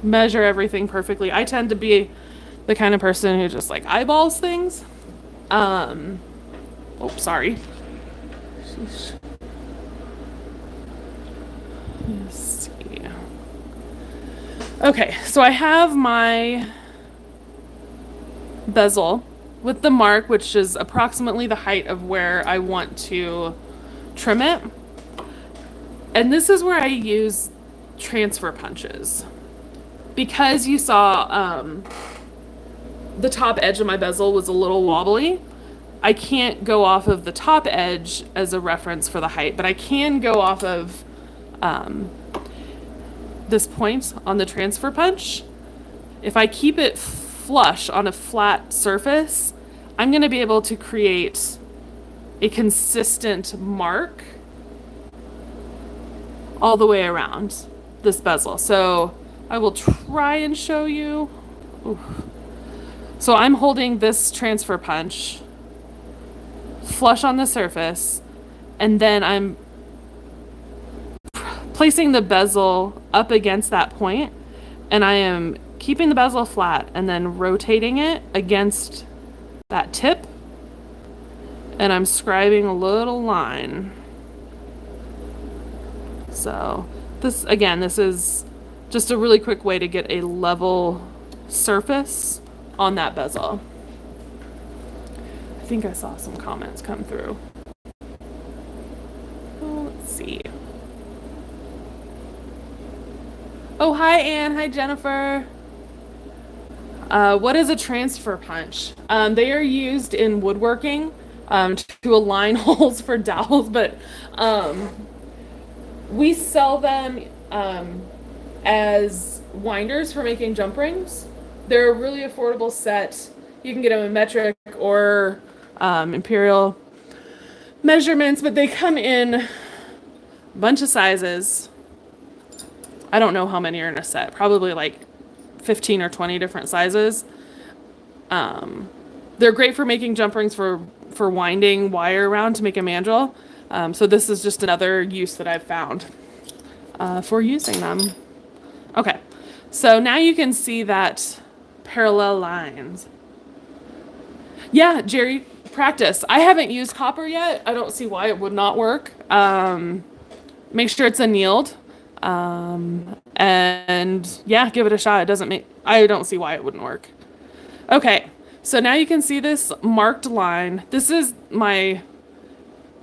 measure everything perfectly. I tend to be the kind of person who just like eyeballs things. Sorry. Sheesh. Let's see. Okay, so I have my bezel with the mark, which is approximately the height of where I want to trim it. And this is where I use transfer punches. Because you saw the top edge of my bezel was a little wobbly, I can't go off of the top edge as a reference for the height, but I can go off of this point on the transfer punch. If I keep it flush on a flat surface, I'm going to be able to create a consistent mark all the way around this bezel. So I will try and show you. Ooh. So I'm holding this transfer punch flush on the surface, and then I'm placing the bezel up against that point, and I am keeping the bezel flat and then rotating it against that tip, and I'm scribing a little line. So this, again, this is just a really quick way to get a level surface on that bezel. I think I saw some comments come through. Oh, let's see. Oh, hi, Anne. Hi, Jennifer. What is a transfer punch? They are used in woodworking to align holes for dowels, but we sell them as winders for making jump rings. They're a really affordable set. You can get them in metric or imperial measurements, but they come in a bunch of sizes. I don't know how many are in a set, probably like 15 or 20 different sizes. They're great for making jump rings for winding wire around to make a mandrel. So this is just another use that I've found for using them. Okay, so now you can see that parallel lines. Yeah, Jerry, practice. I haven't used copper yet. I don't see why it would not work. Make sure it's annealed. And yeah, give it a shot. I don't see why it wouldn't work. Okay, so now you can see this marked line. This is my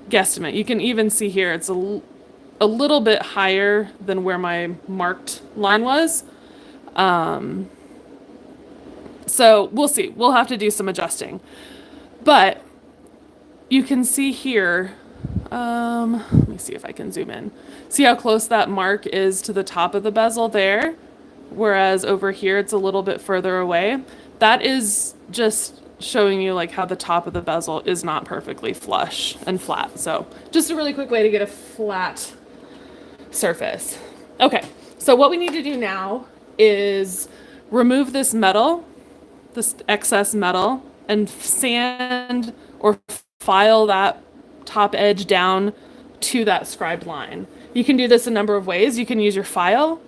guesstimate. You can even see here, it's a little bit higher than where my marked line was. So we'll see. We'll have to do some adjusting. But you can see here, let me see if I can zoom in. See how close that mark is to the top of the bezel there? Whereas over here, it's a little bit further away. That is just showing you like how the top of the bezel is not perfectly flush and flat. So just a really quick way to get a flat surface. Okay, so what we need to do now is remove this metal, this excess metal, and sand or file that top edge down to that scribed line. You can do this a number of ways. You can use your file.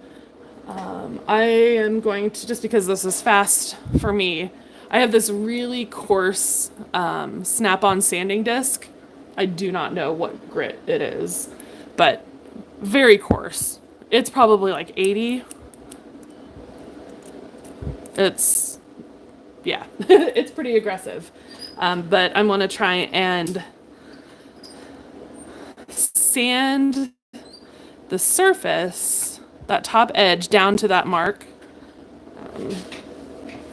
I am going to, just because this is fast for me, I have this really coarse snap-on sanding disc. I do not know what grit it is, but very coarse. It's probably like 80. It's, yeah, it's pretty aggressive. But I'm going to try and sand the surface, that top edge, down to that mark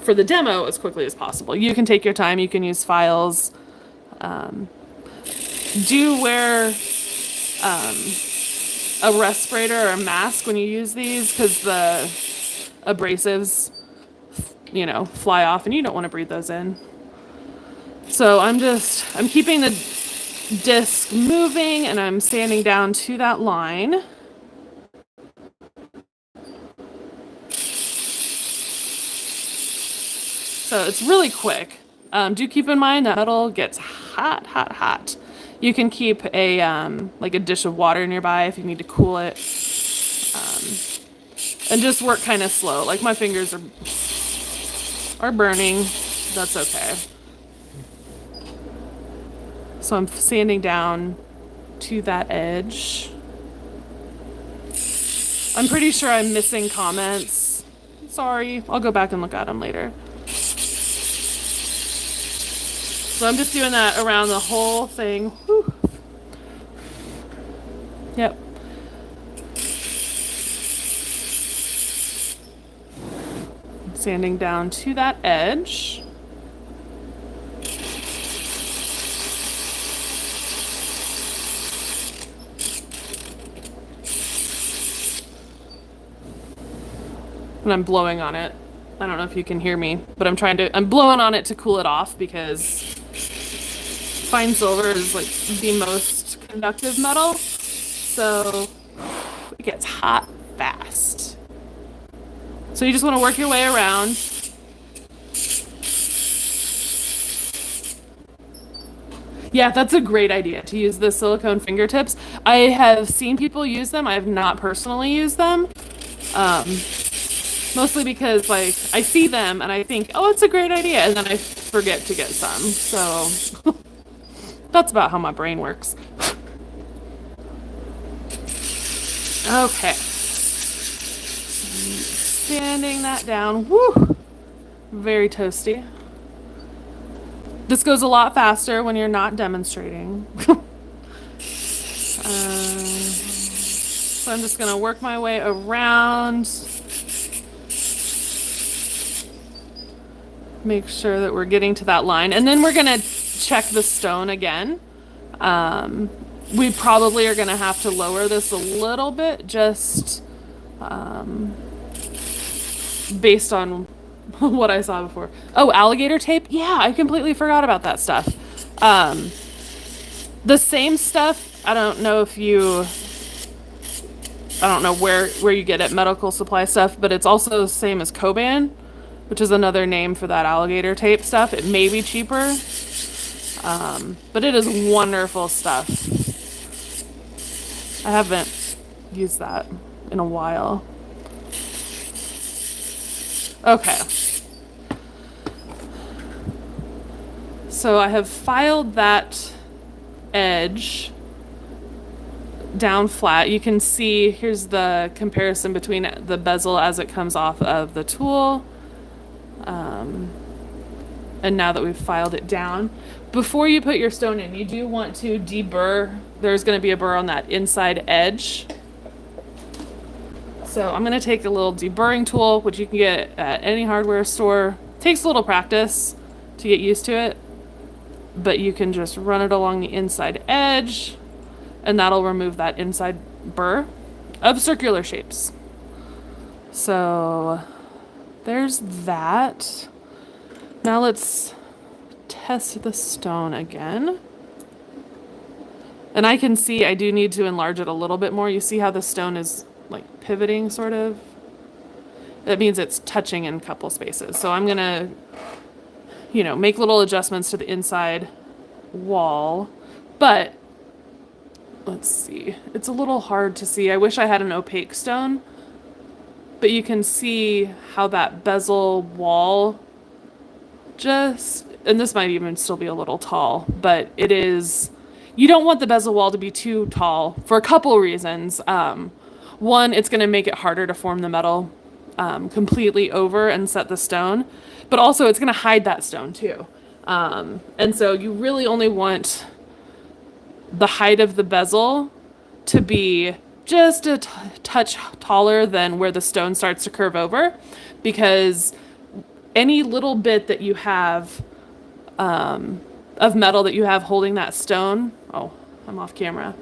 for the demo as quickly as possible. You can take your time. You can use files. Do wear a respirator or a mask when you use these, because the abrasives, fly off and you don't want to breathe those in. So I'm keeping the disc moving and I'm sanding down to that line. So it's really quick. Do keep in mind that metal gets hot, hot, hot. You can keep a like a dish of water nearby if you need to cool it. And just work kind of slow. Like my fingers are burning. That's okay. So I'm sanding down to that edge. I'm pretty sure I'm missing comments. Sorry, I'll go back and look at them later. So I'm just doing that around the whole thing. Whew. Yep. Sanding down to that edge. And I'm blowing on it. I don't know if you can hear me, but I'm blowing on it to cool it off because fine silver is like the most conductive metal. So it gets hot fast. So you just want to work your way around. Yeah, that's a great idea to use the silicone fingertips. I have seen people use them. I have not personally used them. Um, Mostly because like I see them and I think, oh, it's a great idea, and then I forget to get some. So that's about how my brain works. Okay. Sanding that down. Woo! Very toasty. This goes a lot faster when you're not demonstrating. So I'm just gonna work my way around. Make sure that we're getting to that line. And then we're gonna check the stone again. We probably are gonna have to lower this a little bit just based on what I saw before. Oh, alligator tape? Yeah, I completely forgot about that stuff. The same stuff, I don't know where you get it, medical supply stuff, but it's also the same as Coban, which is another name for that alligator tape stuff. It may be cheaper, but it is wonderful stuff. I haven't used that in a while. Okay. So I have filed that edge down flat. You can see, here's the comparison between the bezel as it comes off of the tool. And now that we've filed it down, before you put your stone in, you do want to deburr. There's going to be a burr on that inside edge. So I'm going to take a little deburring tool, which you can get at any hardware store. Takes a little practice to get used to it, but you can just run it along the inside edge, and that'll remove that inside burr of circular shapes. So there's that. Now let's test the stone again. And I can see I do need to enlarge it a little bit more. You see how the stone is like pivoting sort of? That means it's touching in a couple spaces. So I'm gonna, make little adjustments to the inside wall. But let's see. It's a little hard to see. I wish I had an opaque stone. But you can see how that bezel wall and this might even still be a little tall, but you don't want the bezel wall to be too tall for a couple of reasons. One, it's going to make it harder to form the metal completely over and set the stone, but also it's going to hide that stone too. And so you really only want the height of the bezel to be just a touch taller than where the stone starts to curve over, because any little bit that you have of metal that you have holding that stone. Oh, I'm off camera.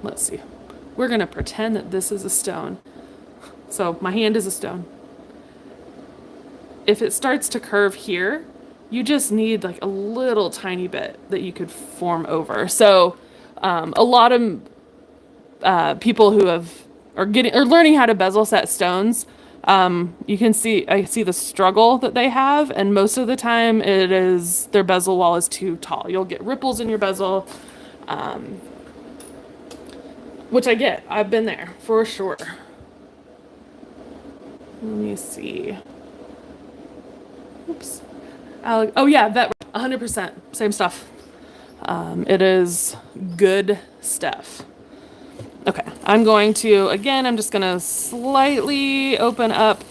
Let's see. We're going to pretend that this is a stone. So my hand is a stone. If it starts to curve here, you just need like a little tiny bit that you could form over. So a lot of people who are learning how to bezel set stones, I see the struggle that they have, and most of the time it is their bezel wall is too tall. You'll get ripples in your bezel, which I get. I've been there for sure. Let me see. Oops. Oh yeah, that 100%. Same stuff. It is good stuff. Okay, I'm just going to slightly open up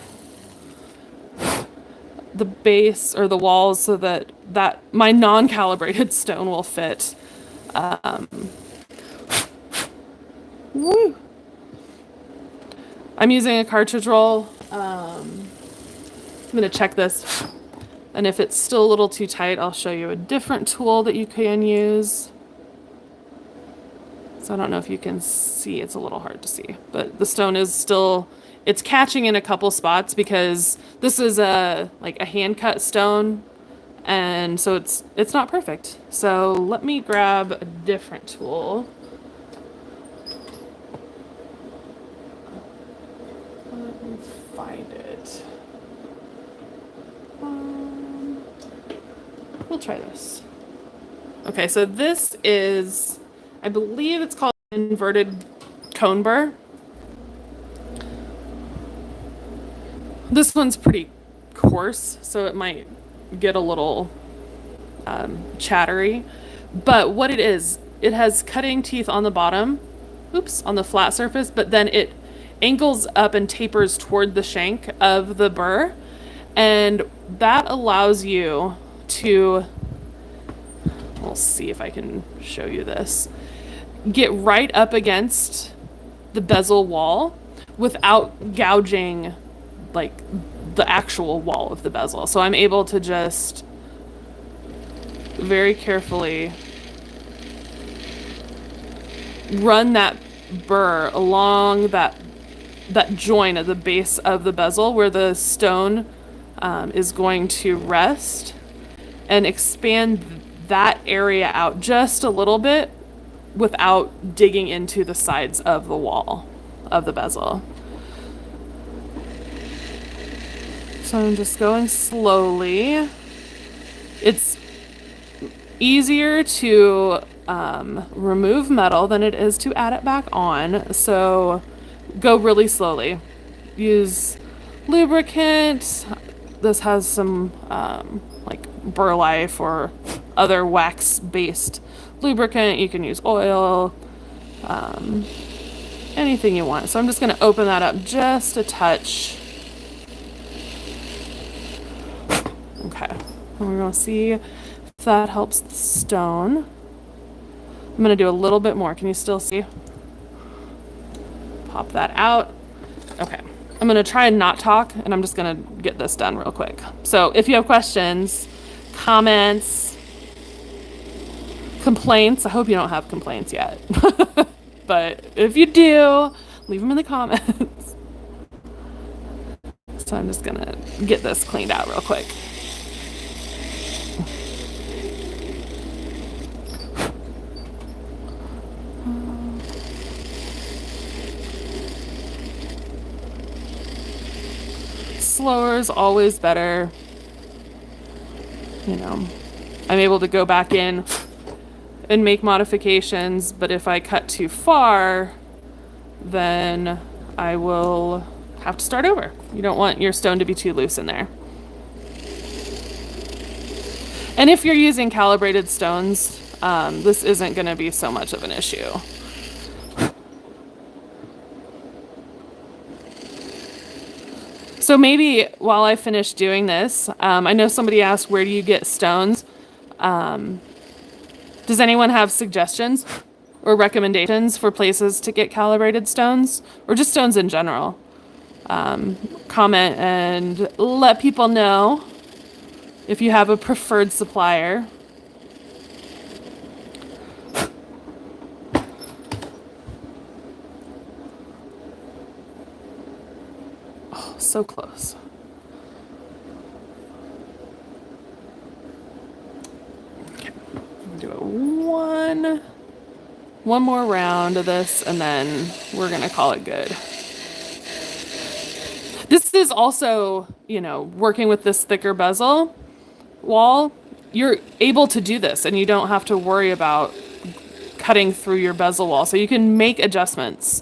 the base or the walls so that that my non-calibrated stone will fit. Woo. I'm using a cartridge roll. I'm gonna check this, and if it's still a little too tight, I'll show you a different tool that you can use. So I don't know if you can see, it's a little hard to see, but the stone is still, it's catching in a couple spots because this is a hand cut stone, and so it's not perfect. So let me grab a different tool. Let me find it. We'll try this. Okay, so this is, I believe it's called inverted cone burr. This one's pretty coarse, so it might get a little chattery. But what it is, it has cutting teeth on the bottom, oops, on the flat surface, but then it angles up and tapers toward the shank of the burr. And that allows you to, we'll see if I can show you this, get right up against the bezel wall without gouging like the actual wall of the bezel. So I'm able to just very carefully run that burr along that joint at the base of the bezel where the stone is going to rest, and expand that area out just a little bit without digging into the sides of the wall of the bezel. So I'm just going slowly. It's easier to remove metal than it is to add it back on, so go really slowly. Use lubricant. This has some like Burlife or other wax-based lubricant. You can use oil, anything you want. So I'm just going to open that up just a touch. Okay, and we're going to see if that helps the stone. I'm going to do a little bit more. Can you still see? Pop that out. Okay, I'm going to try and not talk, and I'm just going to get this done real quick. So if you have questions, comments, complaints, I hope you don't have complaints yet. But if you do, leave them in the comments. So I'm just going to get this cleaned out real quick. Slower is always better. You know, I'm able to go back in and make modifications, but if I cut too far, then I will have to start over. You don't want your stone to be too loose in there. And if you're using calibrated stones, this isn't going to be so much of an issue. So maybe while I finish doing this, I know somebody asked, where do you get stones? Does anyone have suggestions or recommendations for places to get calibrated stones, or just stones in general? Comment and let people know if you have a preferred supplier. Oh, so close. Okay, I'm gonna do it one more round of this, and then we're gonna call it good. This is also, you know, working with this thicker bezel wall, you're able to do this and you don't have to worry about cutting through your bezel wall. So you can make adjustments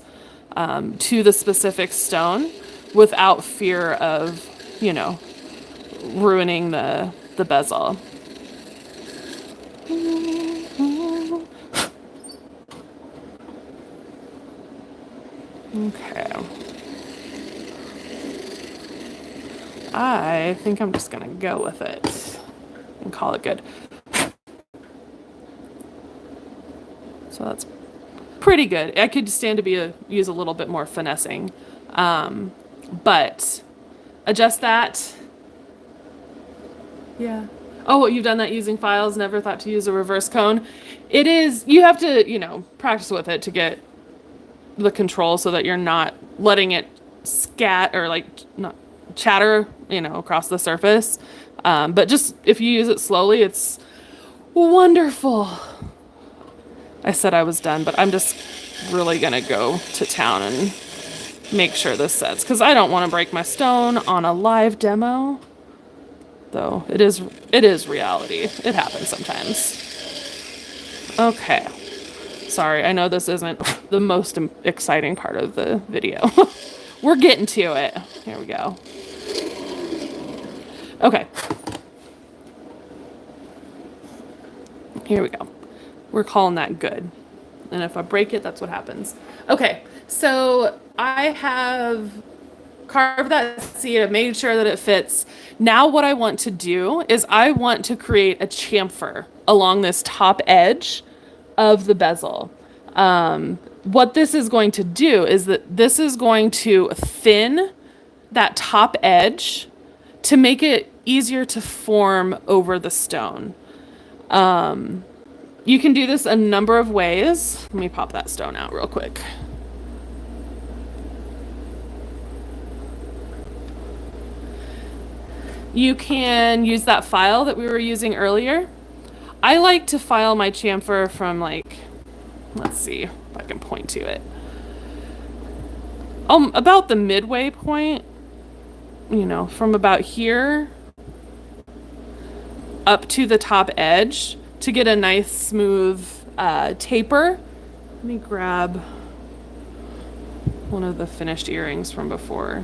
to the specific stone without fear of, you know, ruining the bezel. Okay. I think I'm just gonna go with it and call it good. So that's pretty good. I could stand to use a little bit more finessing. But adjust that. Yeah. Oh, you've done that using files, never thought to use a reverse cone. It is, you have to, practice with it to get the control so that you're not letting it scat or like not chatter, across the surface. But just if you use it slowly, it's wonderful. I said I was done, but I'm just really gonna go to town and make sure this sets because I don't want to break my stone on a live demo. Though it is reality. It happens sometimes. Okay. Sorry, I know this isn't the most exciting part of the video. We're getting to it. Here we go. Okay. Here we go. We're calling that good. And if I break it, that's what happens. Okay, so I have carved that seed, I've made sure that it fits. Now what I want to do is I want to create a chamfer along this top edge of the bezel. What this is going to do is that this is going to thin that top edge to make it easier to form over the stone. You can do this a number of ways. Let me pop that stone out real quick. You can use that file that we were using earlier. I like to file my chamfer from let's see if I can point to it. About the midway point, from about here up to the top edge to get a nice smooth taper. Let me grab one of the finished earrings from before.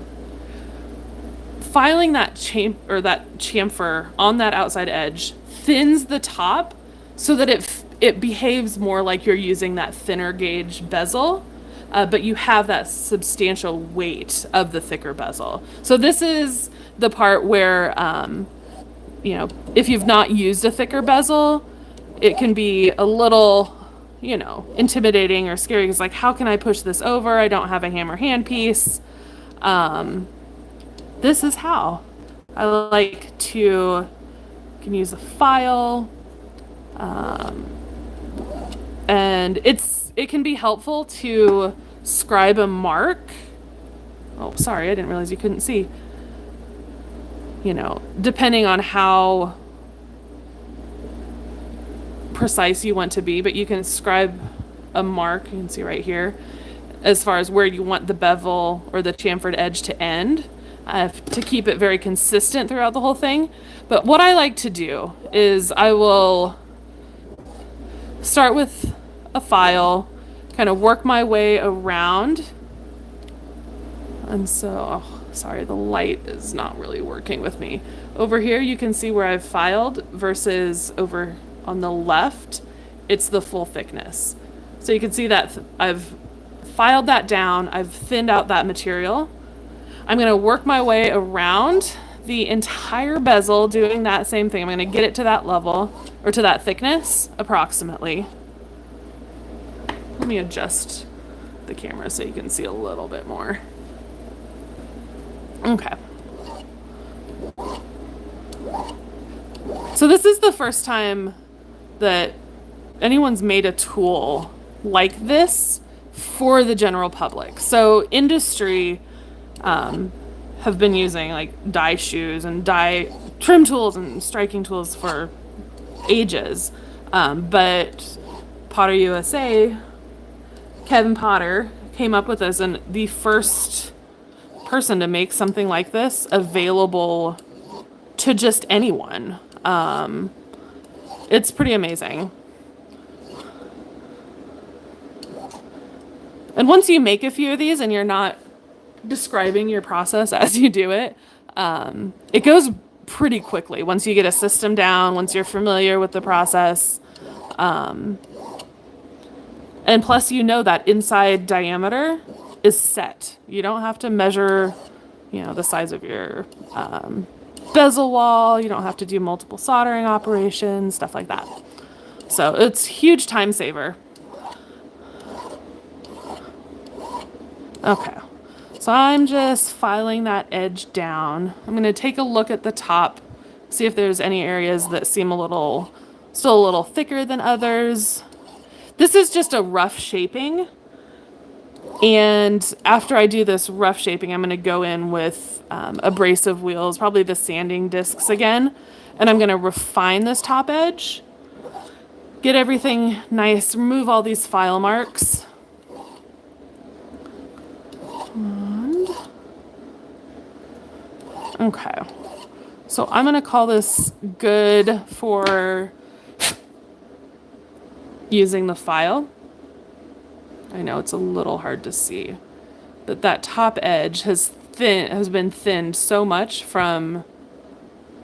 Filing that chamfer on that outside edge thins the top so that it behaves more like you're using that thinner gauge bezel, but you have that substantial weight of the thicker bezel. So this is the part where, if you've not used a thicker bezel, it can be a little, intimidating or scary. It's like, how can I push this over? I don't have a hammer handpiece. This is how I like to, you can use a file, and it can be helpful to scribe a mark. Oh, sorry, I didn't realize you couldn't see. Depending on how precise you want to be, but you can scribe a mark, you can see right here, as far as where you want the bevel or the chamfered edge to end. To keep it very consistent throughout the whole thing. But what I like to do is I will start with a file, kind of work my way around. And so, sorry, the light is not really working with me. Over here, you can see where I've filed versus over on the left, it's the full thickness. So you can see that I've filed that down, I've thinned out that material. I'm going to work my way around the entire bezel doing that same thing. I'm going to get it to that level, or to that thickness, approximately. Let me adjust the camera so you can see a little bit more. Okay. So this is the first time that anyone's made a tool like this for the general public. So industry have been using die shoes and die trim tools and striking tools for ages. But Potter USA, Kevin Potter, came up with this, and the first person to make something like this available to just anyone. It's pretty amazing. And once you make a few of these and you're not describing your process as you do it, it goes pretty quickly once you get a system down, once you're familiar with the process. And plus, that inside diameter is set. You don't have to measure, the size of your bezel wall. You don't have to do multiple soldering operations, stuff like that. So it's huge time saver. Okay, so I'm just filing that edge down. I'm going to take a look at the top, see if there's any areas that seem still a little thicker than others. This is just a rough shaping. And after I do this rough shaping, I'm going to go in with abrasive wheels, probably the sanding discs again. And I'm going to refine this top edge. Get everything nice, remove all these file marks. And, okay, so I'm gonna call this good for using the file. I know it's a little hard to see, but that top edge has been thinned so much from,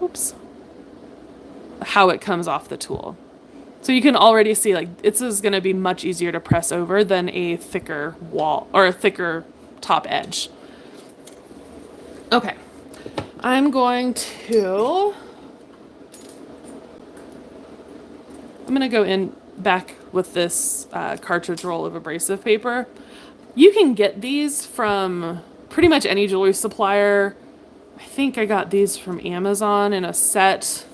oops, how it comes off the tool. So you can already see, like, this is going to be much easier to press over than a thicker wall or a thicker top edge. Okay, I'm going to go in back with this cartridge roll of abrasive paper. You can get these from pretty much any jewelry supplier. I think I got these from Amazon in a set.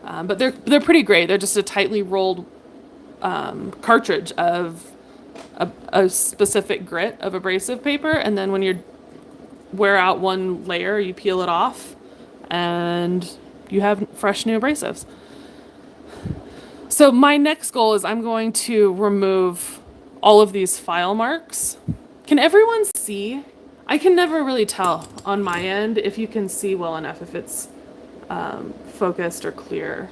But they're pretty great. They're just a tightly rolled cartridge of a specific grit of abrasive paper, and then when you wear out one layer, you peel it off, and you have fresh new abrasives. So my next goal is I'm going to remove all of these file marks. Can everyone see? I can never really tell on my end if you can see well enough, if it's focused or clear.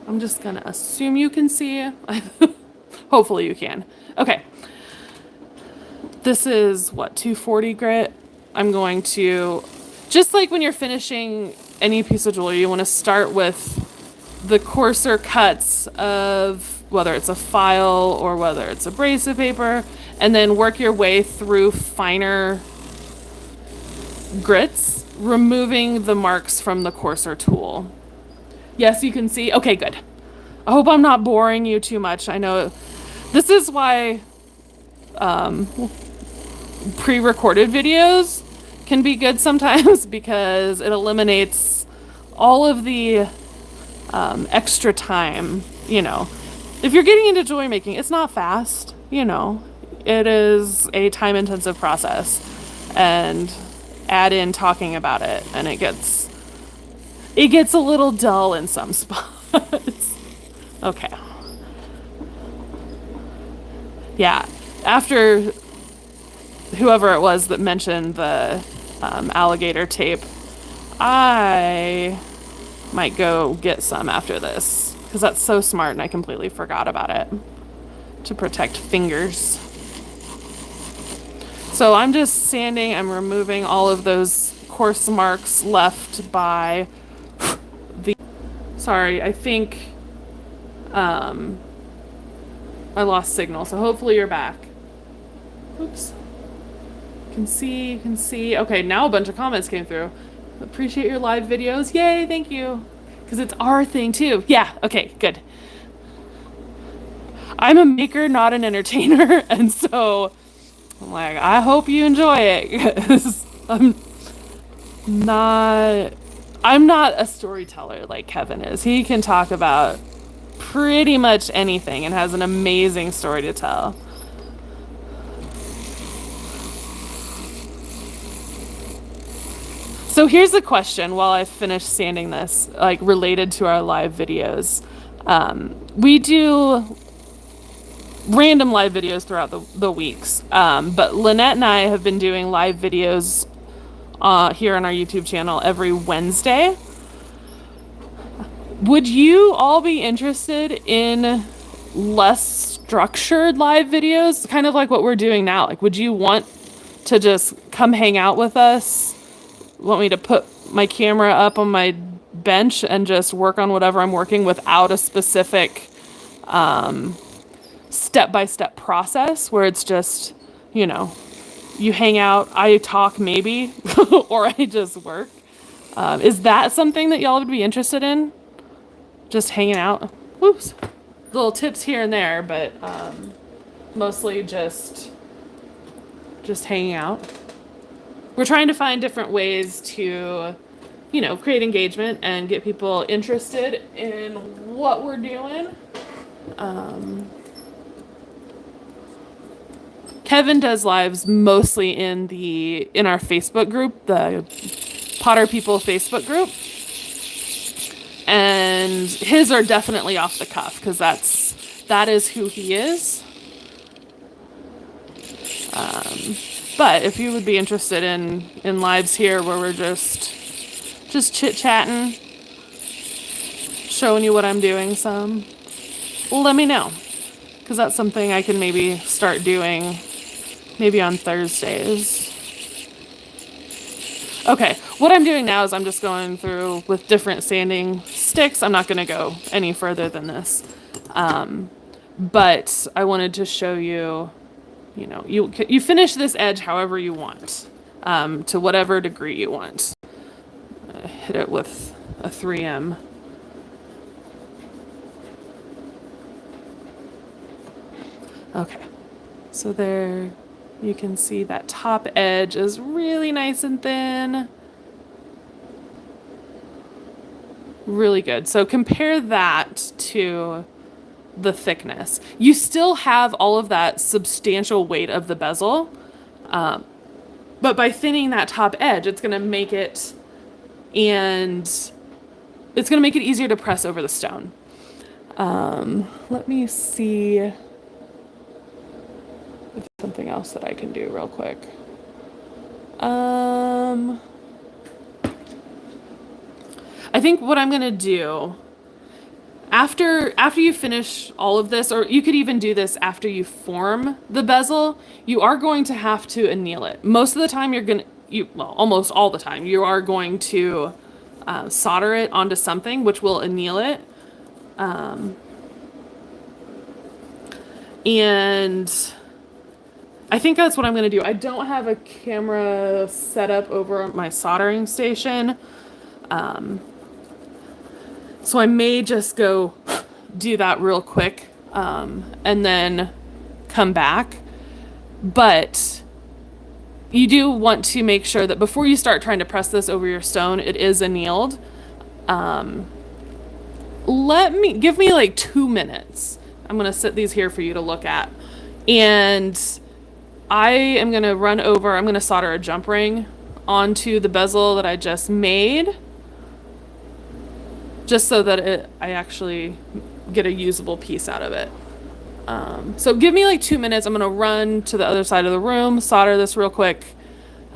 I'm just gonna assume you can see. Hopefully you can. Okay. This is what, 240 grit? I'm going to, just like when you're finishing any piece of jewelry, you want to start with the coarser cuts of whether it's a file or whether it's abrasive paper, and then work your way through finer grits, removing the marks from the coarser tool. Yes, you can see. Okay, good. I hope I'm not boring you too much. I know this is why pre-recorded videos can be good sometimes, because it eliminates all of the extra time. You know, if you're getting into jewelry making, it's not fast, you know, it is a time-intensive process, and add in talking about it, and it gets a little dull in some spots. Okay. Yeah, after whoever it was that mentioned the alligator tape, I might go get some after this, because that's so smart and I completely forgot about it, to protect fingers. So I'm just sanding, I'm removing all of those coarse marks left by the, sorry, I think I lost signal, so hopefully you're back. Oops. You can see. Okay, now a bunch of comments came through. Appreciate your live videos. Yay, thank you. Because it's our thing too. Yeah, okay, good. I'm a maker, not an entertainer, and so I'm like, I hope you enjoy it, because I'm not a storyteller like Kevin is. He can talk about pretty much anything and has an amazing story to tell. So here's the question while I finish sanding this, like related to our live videos. We do random live videos throughout the weeks, but Lynette and I have been doing live videos here on our YouTube channel every Wednesday. Would you all be interested in less structured live videos, kind of like what we're doing now? Like, would you want to just come hang out with us? Want me to put my camera up on my bench and just work on whatever I'm working without a specific step-by-step process where it's just, you know, you hang out, I talk maybe, or I just work. Is that something that y'all would be interested in? Just hanging out? Whoops. Little tips here and there, but mostly just hanging out. We're trying to find different ways to, you know, create engagement and get people interested in what we're doing. Kevin does lives mostly in our Facebook group, the Potter People Facebook group. And his are definitely off the cuff because that is who he is. But if you would be interested in lives here where we're just chit-chatting, showing you what I'm doing some, let me know. Because that's something I can maybe start doing maybe on Thursdays. Okay, what I'm doing now is I'm just going through with different sanding sticks. I'm not going to go any further than this. But I wanted to show you, you know, you finish this edge however you want, to whatever degree you want. Hit it with a 3M. Okay, so there you can see that top edge is really nice and thin. Really good. So compare that to the thickness. You still have all of that substantial weight of the bezel, but by thinning that top edge, it's going to make it, and it's going to make it easier to press over the stone. Let me see if there's something else that I can do real quick. I think what I'm going to do after you finish all of this, or you could even do this after you form the bezel, you are going to have to anneal it. Most of the time almost all the time, you are going to solder it onto something which will anneal it. And I think that's what I'm going to do. I don't have a camera set up over at my soldering station. So I may just go do that real quick, and then come back. But you do want to make sure that before you start trying to press this over your stone, it is annealed. Give me like 2 minutes. I'm going to sit these here for you to look at. And I am going to I'm going to solder a jump ring onto the bezel that I just made, just so that I actually get a usable piece out of it. So give me like 2 minutes. I'm going to run to the other side of the room, solder this real quick,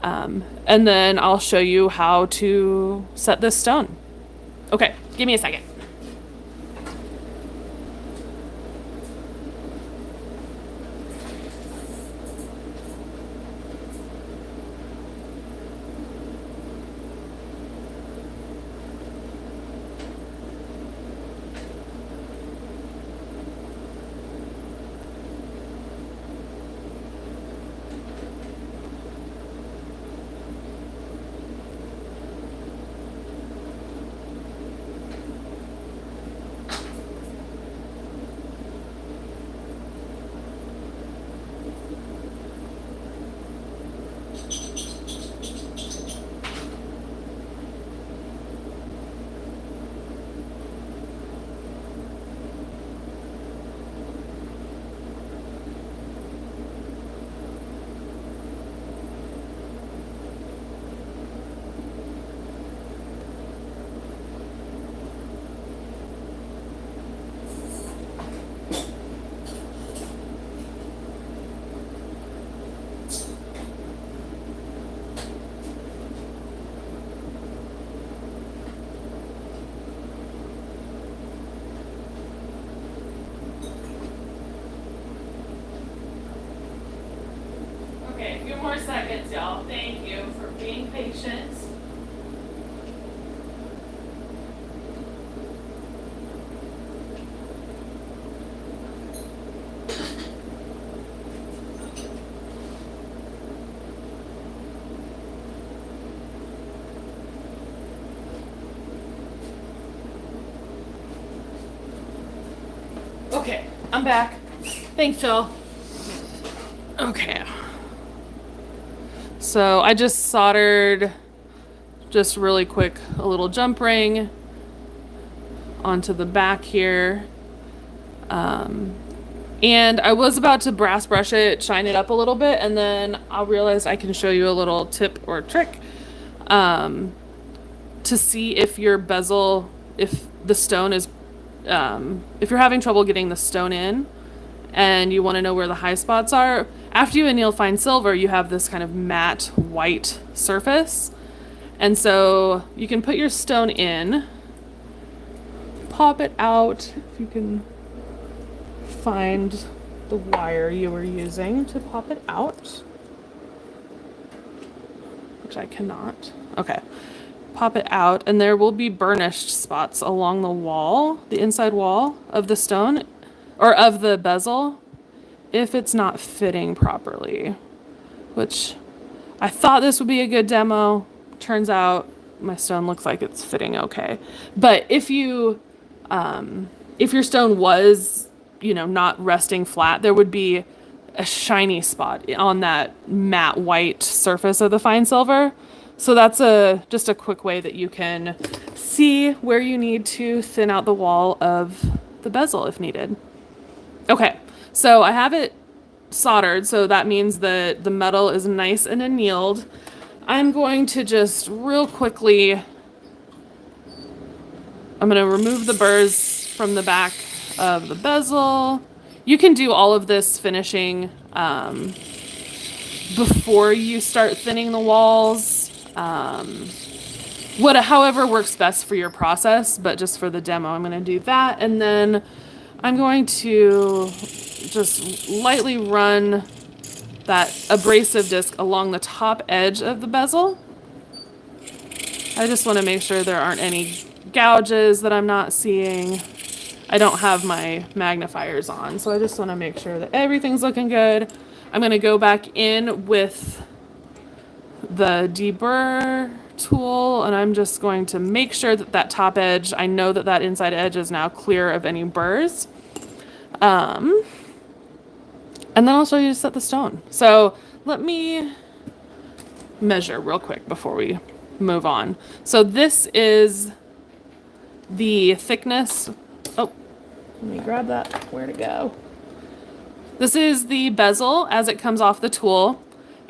and then I'll show you how to set this stone. Okay, give me a second. Okay, a few more seconds, y'all. Thank you for being patient. Okay, I'm back. Thanks, Phil. Okay. So I just soldered, just really quick, a little jump ring onto the back here. And I was about to brass brush it, shine it up a little bit, and then I'll realize I can show you a little tip or trick to see if your bezel, if the stone is, if you're having trouble getting the stone in and you want to know where the high spots are. After you anneal fine silver, you have this kind of matte white surface. And so you can put your stone in, pop it out, if you can find the wire you were using to pop it out, which I cannot. Okay, pop it out, and there will be burnished spots along the wall, the inside wall of the stone, or of the bezel, if it's not fitting properly, which I thought this would be a good demo. Turns out my stone looks like it's fitting okay. But if your stone was, not resting flat, there would be a shiny spot on that matte white surface of the fine silver. So that's just a quick way that you can see where you need to thin out the wall of the bezel if needed. Okay, so I have it soldered, so that means that the metal is nice and annealed. I'm going to just real quickly, I'm going to remove the burrs from the back of the bezel. You can do all of this finishing before you start thinning the walls. However works best for your process, but just for the demo, I'm going to do that. And then I'm going to just lightly run that abrasive disc along the top edge of the bezel. I just want to make sure there aren't any gouges that I'm not seeing. I don't have my magnifiers on, so I just want to make sure that everything's looking good. I'm going to go back in with the deburr tool, and I'm just going to make sure that that top edge, I know that that inside edge is now clear of any burrs. And then I'll show you to set the stone. So let me measure real quick before we move on. So this is the thickness. Oh, let me grab that. Where'd it go? This is the bezel as it comes off the tool,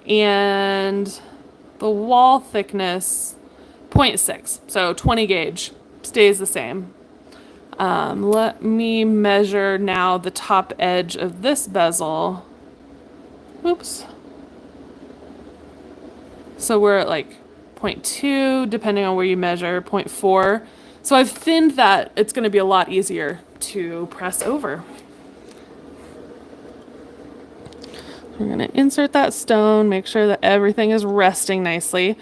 and the wall thickness 0.6, so 20 gauge stays the same. Let me measure now the top edge of this bezel. Oops. So we're at like 0.2, depending on where you measure, 0.4. So I've thinned that. It's going to be a lot easier to press over. We're going to insert that stone, make sure that everything is resting nicely.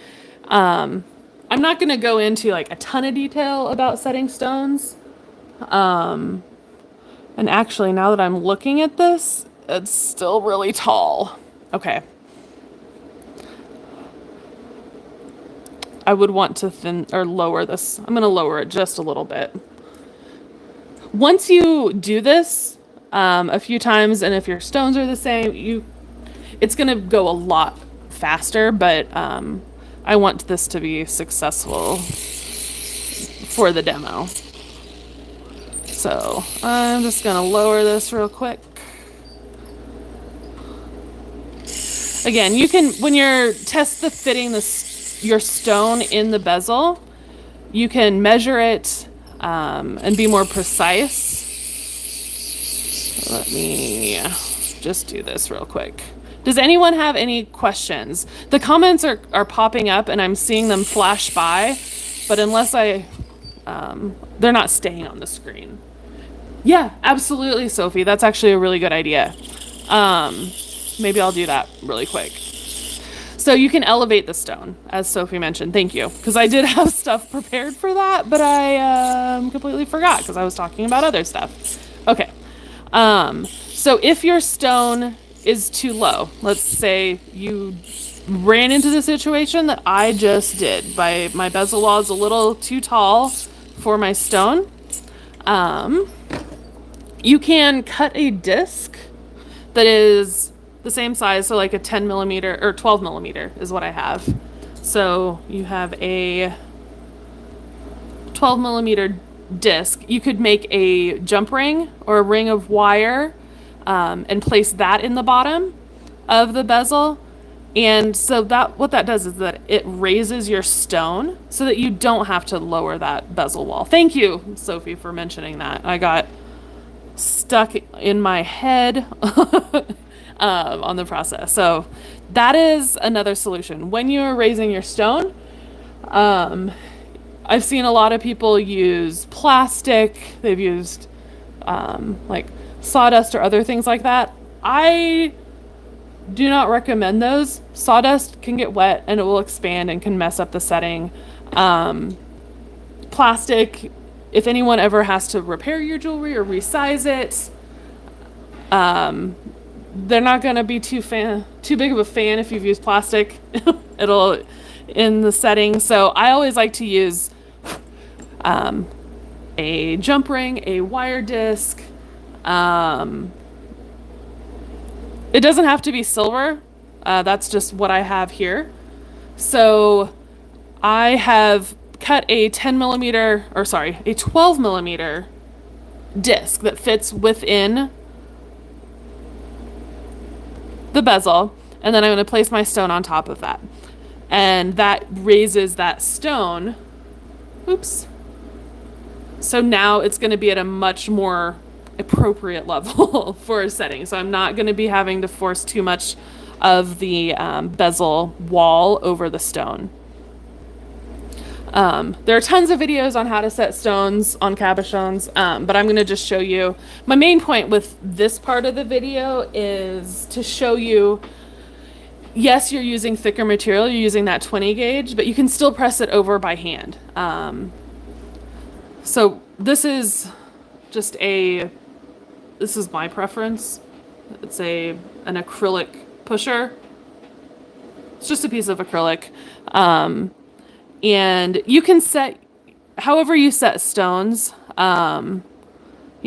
I'm not going to go into like a ton of detail about setting stones. And actually, now that I'm looking at this, it's still really tall. Okay. I would want to thin or lower this. I'm going to lower it just a little bit. Once you do this a few times, and if your stones are the same, it's going to go a lot faster, but I want this to be successful for the demo. So I'm just going to lower this real quick. Again, you can, when you're fitting your stone in the bezel, you can measure it and be more precise. So let me just do this real quick. Does anyone have any questions? The comments are popping up and I'm seeing them flash by, but unless they're not staying on the screen. Yeah, absolutely, Sophie. That's actually a really good idea. Maybe I'll do that really quick. So you can elevate the stone, as Sophie mentioned. Thank you. Because I did have stuff prepared for that, but I completely forgot because I was talking about other stuff. Okay. So if your stone is too low, let's say you ran into the situation that I just did. My bezel wall is a little too tall for my stone. You can cut a disc that is the same size, so like a 10 millimeter or 12 millimeter is what I have. So you have a 12 millimeter disc. You could make a jump ring or a ring of wire and place that in the bottom of the bezel. And so that what that does is that it raises your stone so that you don't have to lower that bezel wall. Thank you, Sophie, for mentioning that. I got stuck in my head on the process. So that is another solution. When you're raising your stone, I've seen a lot of people use plastic. They've used like sawdust or other things like that. I do not recommend those. Sawdust can get wet and it will expand and can mess up the setting. Plastic, if anyone ever has to repair your jewelry or resize it, they're not going to be too big of a fan if you've used plastic. It'll in the setting. So I always like to use a jump ring, a wire disc. It doesn't have to be silver. That's just what I have here. So I have cut a 12 millimeter disc that fits within the bezel. And then I'm going to place my stone on top of that. And that raises that stone. Oops. So now it's going to be at a much more appropriate level for a setting. So I'm not going to be having to force too much of the bezel wall over the stone. There are tons of videos on how to set stones on cabochons, but I'm going to just show you. My main point with this part of the video is to show you, yes, you're using thicker material, you're using that 20 gauge, but you can still press it over by hand. So this is just this is my preference. It's an acrylic pusher. It's just a piece of acrylic. And you can set however you set stones. You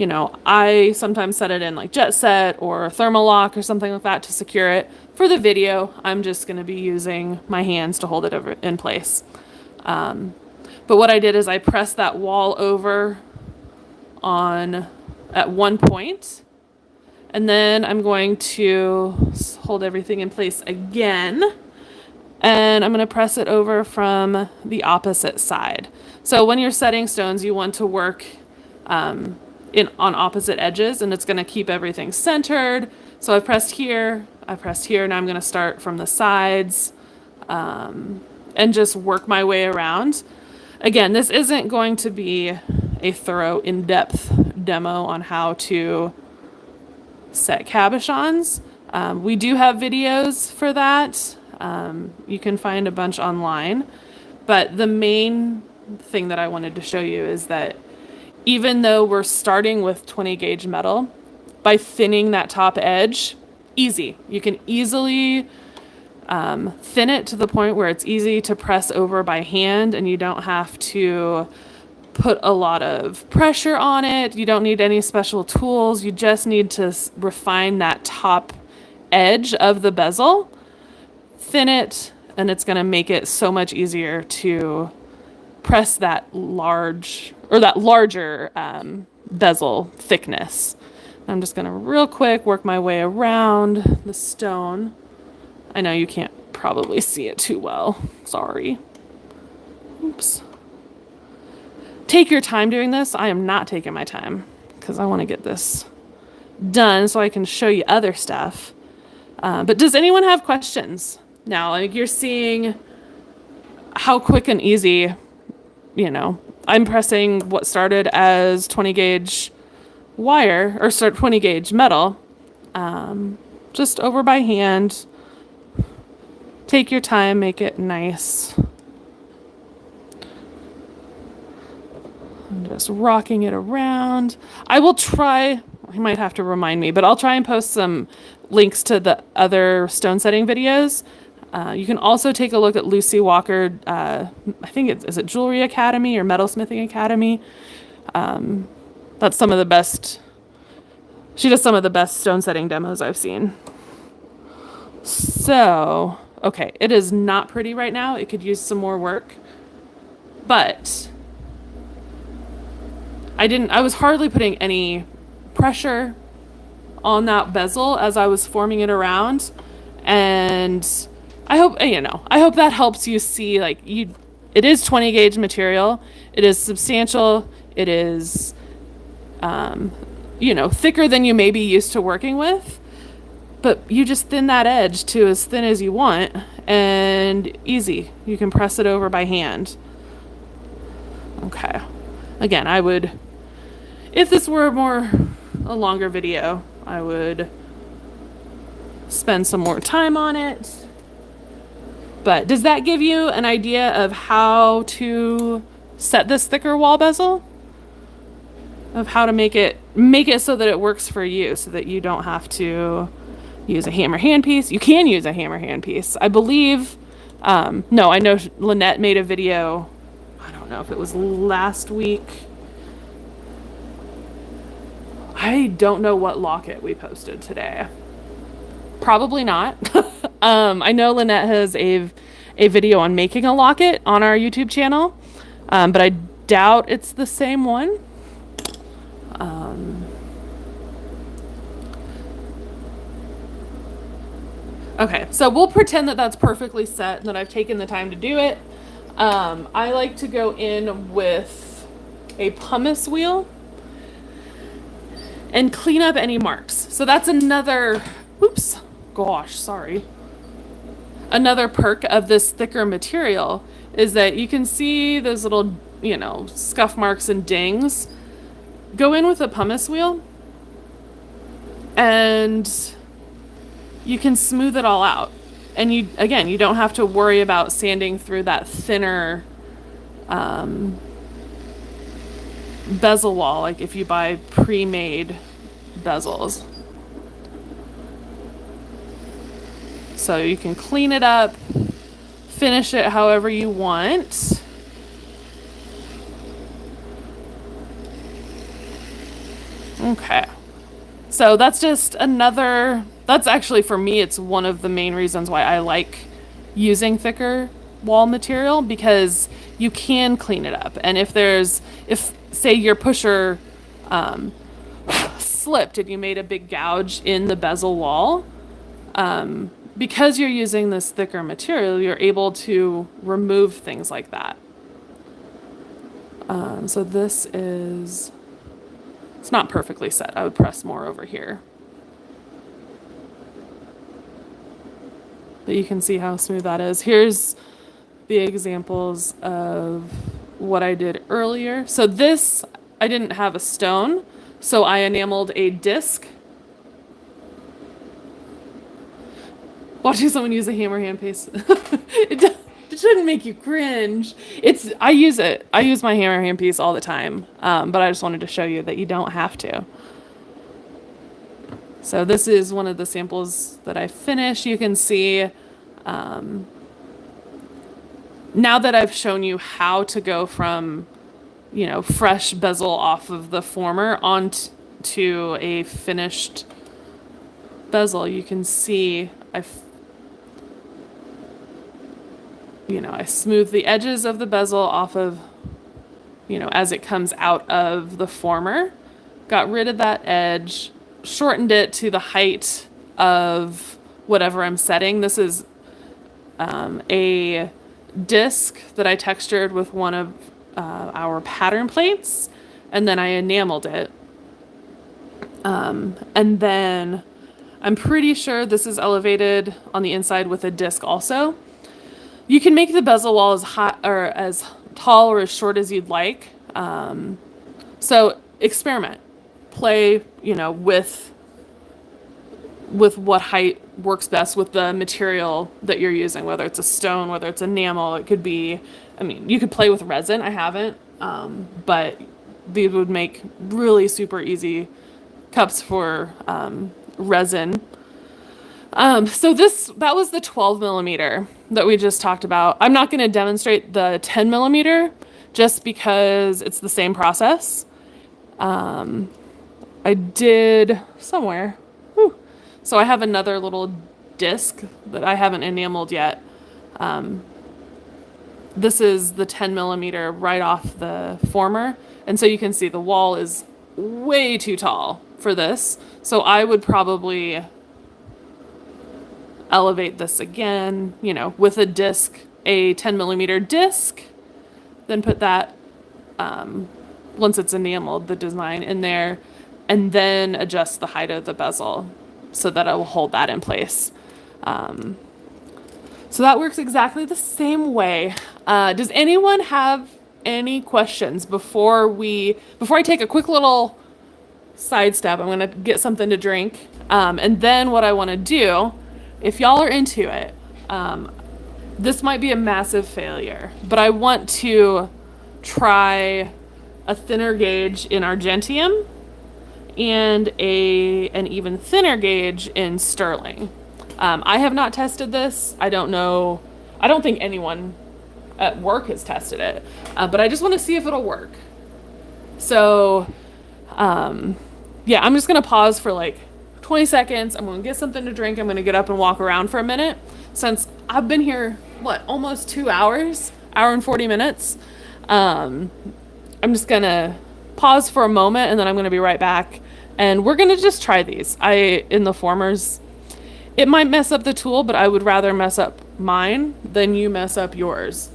know, I sometimes set it in like jet set or thermal lock or something like that to secure it. For the video, I'm just going to be using my hands to hold it in place. But what I did is I pressed that wall over at one point, and then I'm going to hold everything in place again, and I'm going to press it over from the opposite side. So when you're setting stones, you want to work on opposite edges, and it's going to keep everything centered. So I've pressed here, now I'm going to start from the sides and just work my way around. Again, this isn't going to be a thorough, in-depth demo on how to set cabochons. We do have videos for that. You can find a bunch online. But the main thing that I wanted to show you is that even though we're starting with 20 gauge metal, by thinning that top edge, easy. You can easily thin it to the point where it's easy to press over by hand, and you don't have to put a lot of pressure on it. You don't need any special tools. You just need to refine that top edge of the bezel, thin it, and it's going to make it so much easier to press that larger bezel thickness. I'm just going to real quick work my way around the stone. I know you can't probably see it too well. Sorry. Oops. Take your time doing this. I am not taking my time because I want to get this done so I can show you other stuff. But does anyone have questions? Now, like, you're seeing how quick and easy, I'm pressing what started as 20 gauge wire or 20 gauge metal, just over by hand. Take your time, make it nice. I'm just rocking it around. I will try, he might have to remind me, but I'll try and post some links to the other stone setting videos. You can also take a look at Lucy Walker, I think is it Jewelry Academy or Metalsmithing Academy? That's some of the best She does some of the best stone setting demos I've seen. So, okay, it is not pretty right now. It could use some more work. But I was hardly putting any pressure on that bezel as I was forming it around. And I hope, I hope that helps you see, like, it is 20 gauge material. It is substantial. It is, thicker than you may be used to working with. But you just thin that edge to as thin as you want, and easy. You can press it over by hand. Okay. Again, if this were a longer video, I would spend some more time on it. But does that give you an idea of how to set this thicker wall bezel? Of how to make it so that it works for you, so that you don't have to use a hammer handpiece. You can use a hammer handpiece. I believe, no, I know Lynette made a video, I don't know if it was last week. I don't know what locket we posted today. Probably not. I know Lynette has a video on making a locket on our YouTube channel, but I doubt it's the same one. Okay, so we'll pretend that that's perfectly set and that I've taken the time to do it. I like to go in with a pumice wheel and clean up any marks. So that's another, another perk of this thicker material is that you can see those little, scuff marks and dings. Go in with a pumice wheel and you can smooth it all out. And you don't have to worry about sanding through that thinner bezel wall, like if you buy pre-made bezels. So you can clean it up, finish it however you want. Okay. So that's actually, for me, it's one of the main reasons why I like using thicker wall material, because you can clean it up. And if say your pusher slipped and you made a big gouge in the bezel wall, because you're using this thicker material, you're able to remove things like that. So this is, it's not perfectly set. I would press more over here. But you can see how smooth that is. Here's the examples of what I did earlier. So this, I didn't have a stone, so I enameled a disc. Watching someone use a hammer hand paste, it shouldn't make you cringe. I use it. I use my hammer hand piece all the time, but I just wanted to show you that you don't have to. So this is one of the samples that I finished. You can see, now that I've shown you how to go from, fresh bezel off of the former onto a finished bezel, you can see I smooth the edges of the bezel off of, as it comes out of the former, got rid of that edge, shortened it to the height of whatever I'm setting. This is a disc that I textured with one of our pattern plates, and then I enameled it. And then I'm pretty sure this is elevated on the inside with a disc also. You can make the bezel wall as high or as tall or as short as you'd like. So experiment. Play, with what height works best with the material that you're using, whether it's a stone, whether it's enamel. It could be, you could play with resin. I haven't, but these would make really super easy cups for resin. So that was the 12 millimeter that we just talked about. I'm not going to demonstrate the 10 millimeter just because it's the same process. I did somewhere. Whew. So I have another little disc that I haven't enameled yet. This is the 10 millimeter right off the former. And so you can see the wall is way too tall for this. So I would probably elevate this again, you know, with a disc, a 10 millimeter disc, then put that, once it's enameled, the design in there, and then adjust the height of the bezel so that it will hold that in place. So that works exactly the same way. Does anyone have any questions before I take a quick little sidestep? I'm gonna get something to drink, and then what I want to do, if y'all are into it, this might be a massive failure, but I want to try a thinner gauge in Argentium and an even thinner gauge in sterling. I have not tested this. I don't know. I don't think anyone at work has tested it, but I just want to see if it'll work. So, yeah, I'm just going to pause for like 20 seconds. I'm going to get something to drink. I'm going to get up and walk around for a minute. Since I've been here, almost 2 hours, hour and 40 minutes. I'm just going to pause for a moment and then I'm going to be right back. And we're going to just try these. In the formers, it might mess up the tool, but I would rather mess up mine than you mess up yours.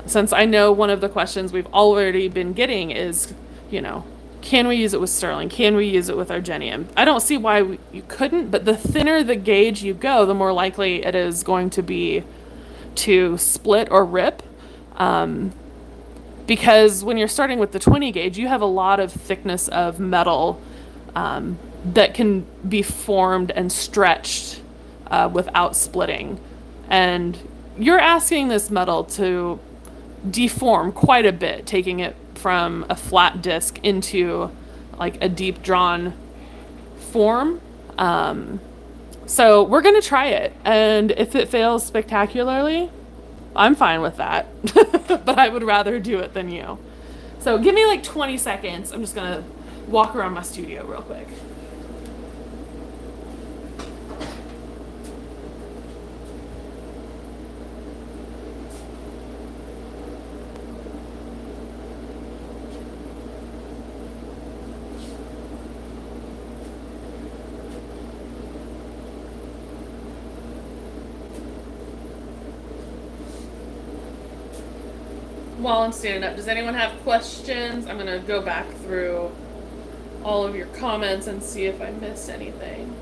Since I know one of the questions we've already been getting is, you know, can we use it with sterling? Can we use it with argentium? I don't see why you couldn't, but the thinner the gauge you go, the more likely it is going to be to split or rip. Because when you're starting with the 20 gauge, you have a lot of thickness of metal that can be formed and stretched without splitting. And you're asking this metal to deform quite a bit, taking it from a flat disc into like a deep drawn form. So we're going to try it. And if it fails spectacularly, I'm fine with that. But I would rather do it than you. So give me like 20 seconds. I'm just going to walk around my studio real quick. While I'm standing up, does anyone have questions? I'm going to go back through all of your comments and see if I missed anything.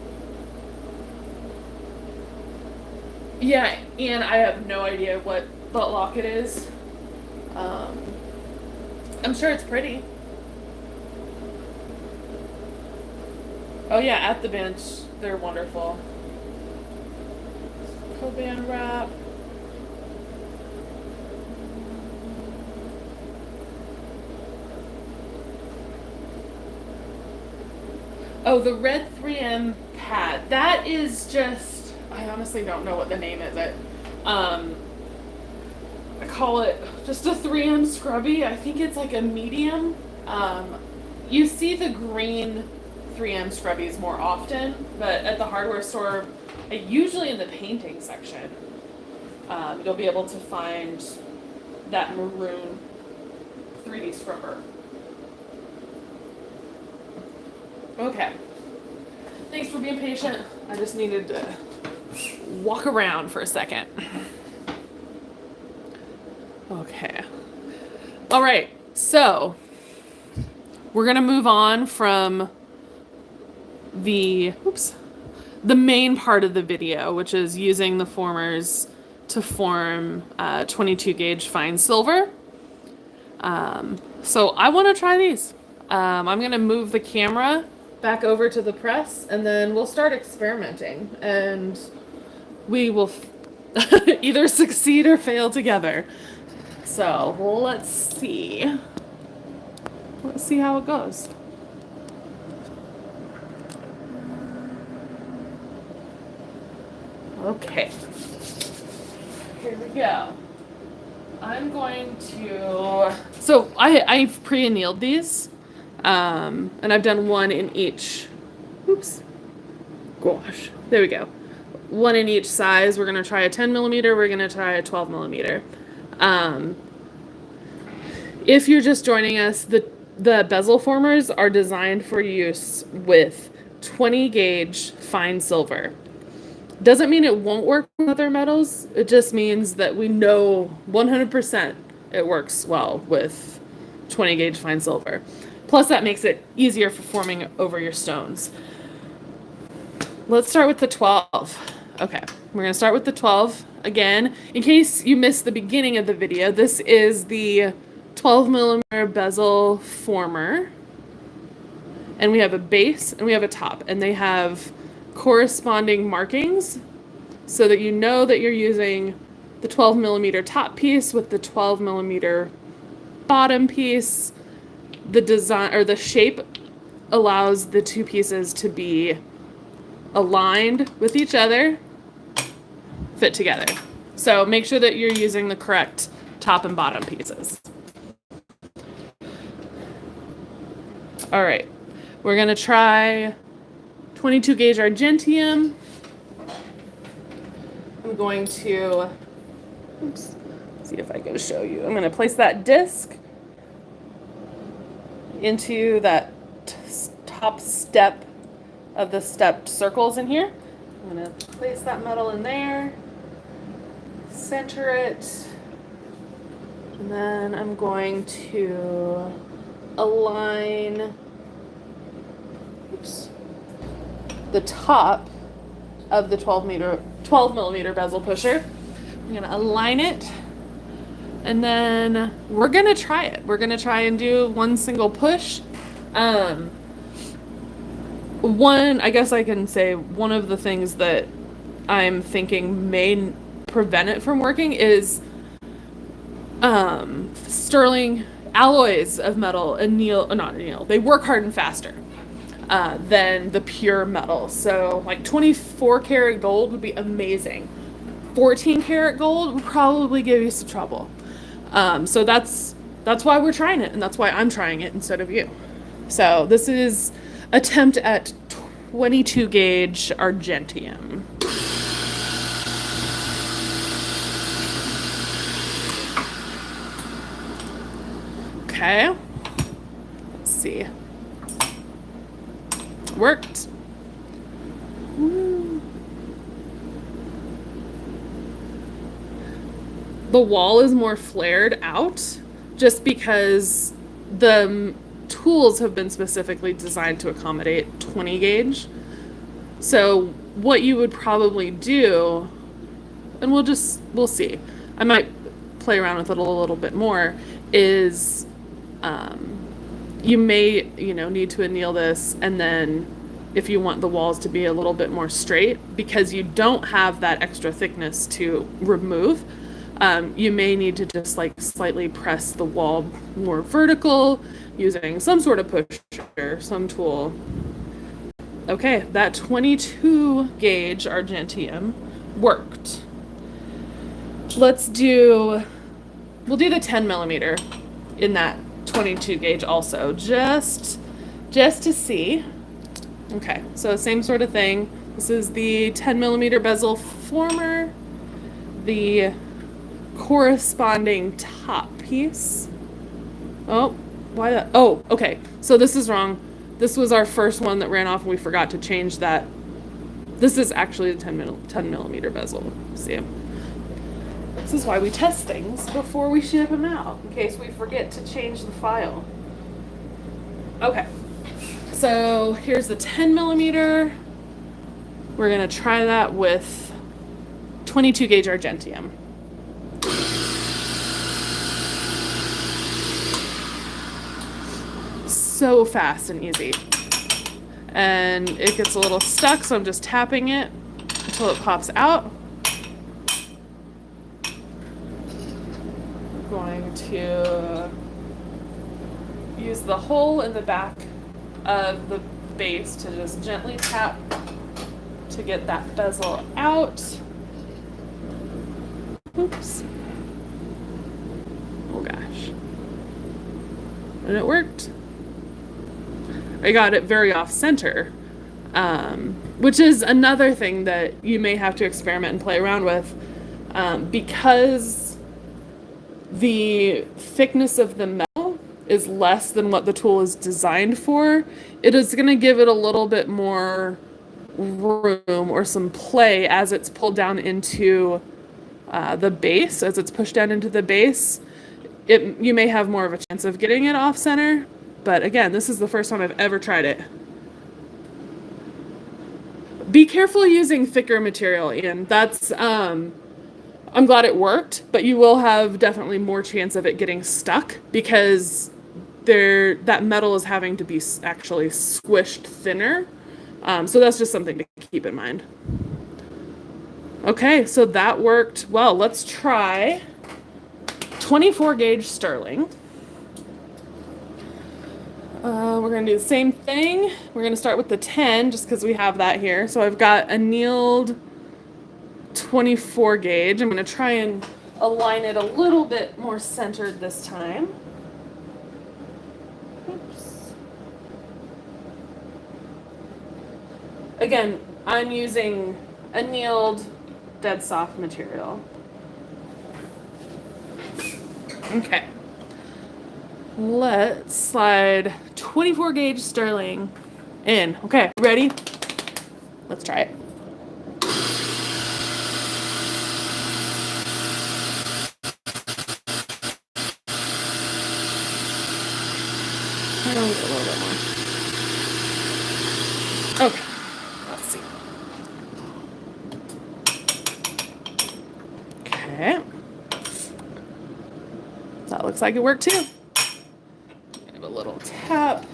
Yeah, and I have no idea what butt locket is. I'm sure it's pretty. Oh yeah, at the bench, they're wonderful. Co-band wrap. Oh, the red 3M pad. That is just, I honestly don't know what the name is. I call it just a 3M scrubby. I think it's like a medium. You see the green 3M scrubbies more often, but at the hardware store, usually in the painting section, you'll be able to find that maroon 3D scrubber. Okay. Thanks for being patient. I just needed to walk around for a second. Okay. All right. So we're going to move on from the main part of the video, which is using the formers to form 22 gauge fine silver. So I want to try these. I'm going to move the camera back over to the press and then we'll start experimenting and we will either succeed or fail together. So let's see how it goes. Okay, here we go. I'm going to, so I've pre-annealed these. And I've done one in each. Oops. Gosh. There we go. One in each size. We're going to try a 10 millimeter. We're going to try a 12 millimeter. If you're just joining us, the bezel formers are designed for use with 20 gauge fine silver. Doesn't mean it won't work with other metals. It just means that we know 100% it works well with 20 gauge fine silver. Plus that makes it easier for forming over your stones. Let's start with the 12. Okay, we're going to start with the 12. Again, in case you missed the beginning of the video, this is the 12 millimeter bezel former. And we have a base and we have a top. And they have corresponding markings so that you know that you're using the 12 millimeter top piece with the 12 millimeter bottom piece. The design or the shape allows the two pieces to be aligned with each other, fit together. So make sure that you're using the correct top and bottom pieces. All right, we're gonna try 22 gauge argentium. I'm going to, oops, see if I can show you. I'm gonna place that disc into that top step of the stepped circles in here. I'm gonna place that metal in there, center it, and then I'm going to align, oops, the top of the 12 millimeter bezel pusher. I'm gonna align it, and then we're gonna try it. We're gonna try and do one single push. I guess I can say one of the things that I'm thinking may prevent it from working is sterling alloys of metal they work harder and faster than the pure metal. So like 24 karat gold would be amazing. 14 karat gold would probably give you some trouble. So that's why we're trying it, and that's why I'm trying it instead of you. So this is attempt at 22 gauge argentium. Okay, let's see. Worked. Woo. The wall is more flared out just because the tools have been specifically designed to accommodate 20 gauge. So what you would probably do, and we'll see. I might play around with it a little bit more, is you may, need to anneal this, and then if you want the walls to be a little bit more straight, because you don't have that extra thickness to remove, you may need to just like slightly press the wall more vertical using some sort of pusher, some tool. Okay, that 22 gauge argentium worked. We'll do the 10 millimeter in that 22 gauge also, just to see. Okay, so same sort of thing. This is the 10 millimeter bezel former, the corresponding top piece. Oh, why that? Oh, okay, so this is wrong. This was our first one that ran off and we forgot to change that. This is actually the 10 millimeter bezel. See? This is why we test things before we ship them out, in case we forget to change the file. Okay, so here's the 10 millimeter. We're gonna try that with 22 gauge argentium. So fast and easy. And it gets a little stuck, so I'm just tapping it until it pops out. I'm going to use the hole in the back of the base to just gently tap to get that bezel out. Oops. Oh gosh. And it worked. I got it very off center, which is another thing that you may have to experiment and play around with, because the thickness of the metal is less than what the tool is designed for. It is going to give it a little bit more room or some play as it's pulled down into the base, as it's pushed down into the base. You may have more of a chance of getting it off center, but again, this is the first time I've ever tried it. Be careful using thicker material, Ian. That's I'm glad it worked, but you will have definitely more chance of it getting stuck because that metal is having to be actually squished thinner. So that's just something to keep in mind. Okay, so that worked well. Let's try 24 gauge sterling. We're going to do the same thing. We're going to start with the 10 just because we have that here. So I've got annealed 24 gauge. I'm going to try and align it a little bit more centered this time. Oops. Again, I'm using annealed dead soft material. Okay. Let's slide 24 gauge sterling in. Okay, ready? Let's try it. A little bit more. Okay, let's see. Okay. That looks like it worked too. Give a little tap.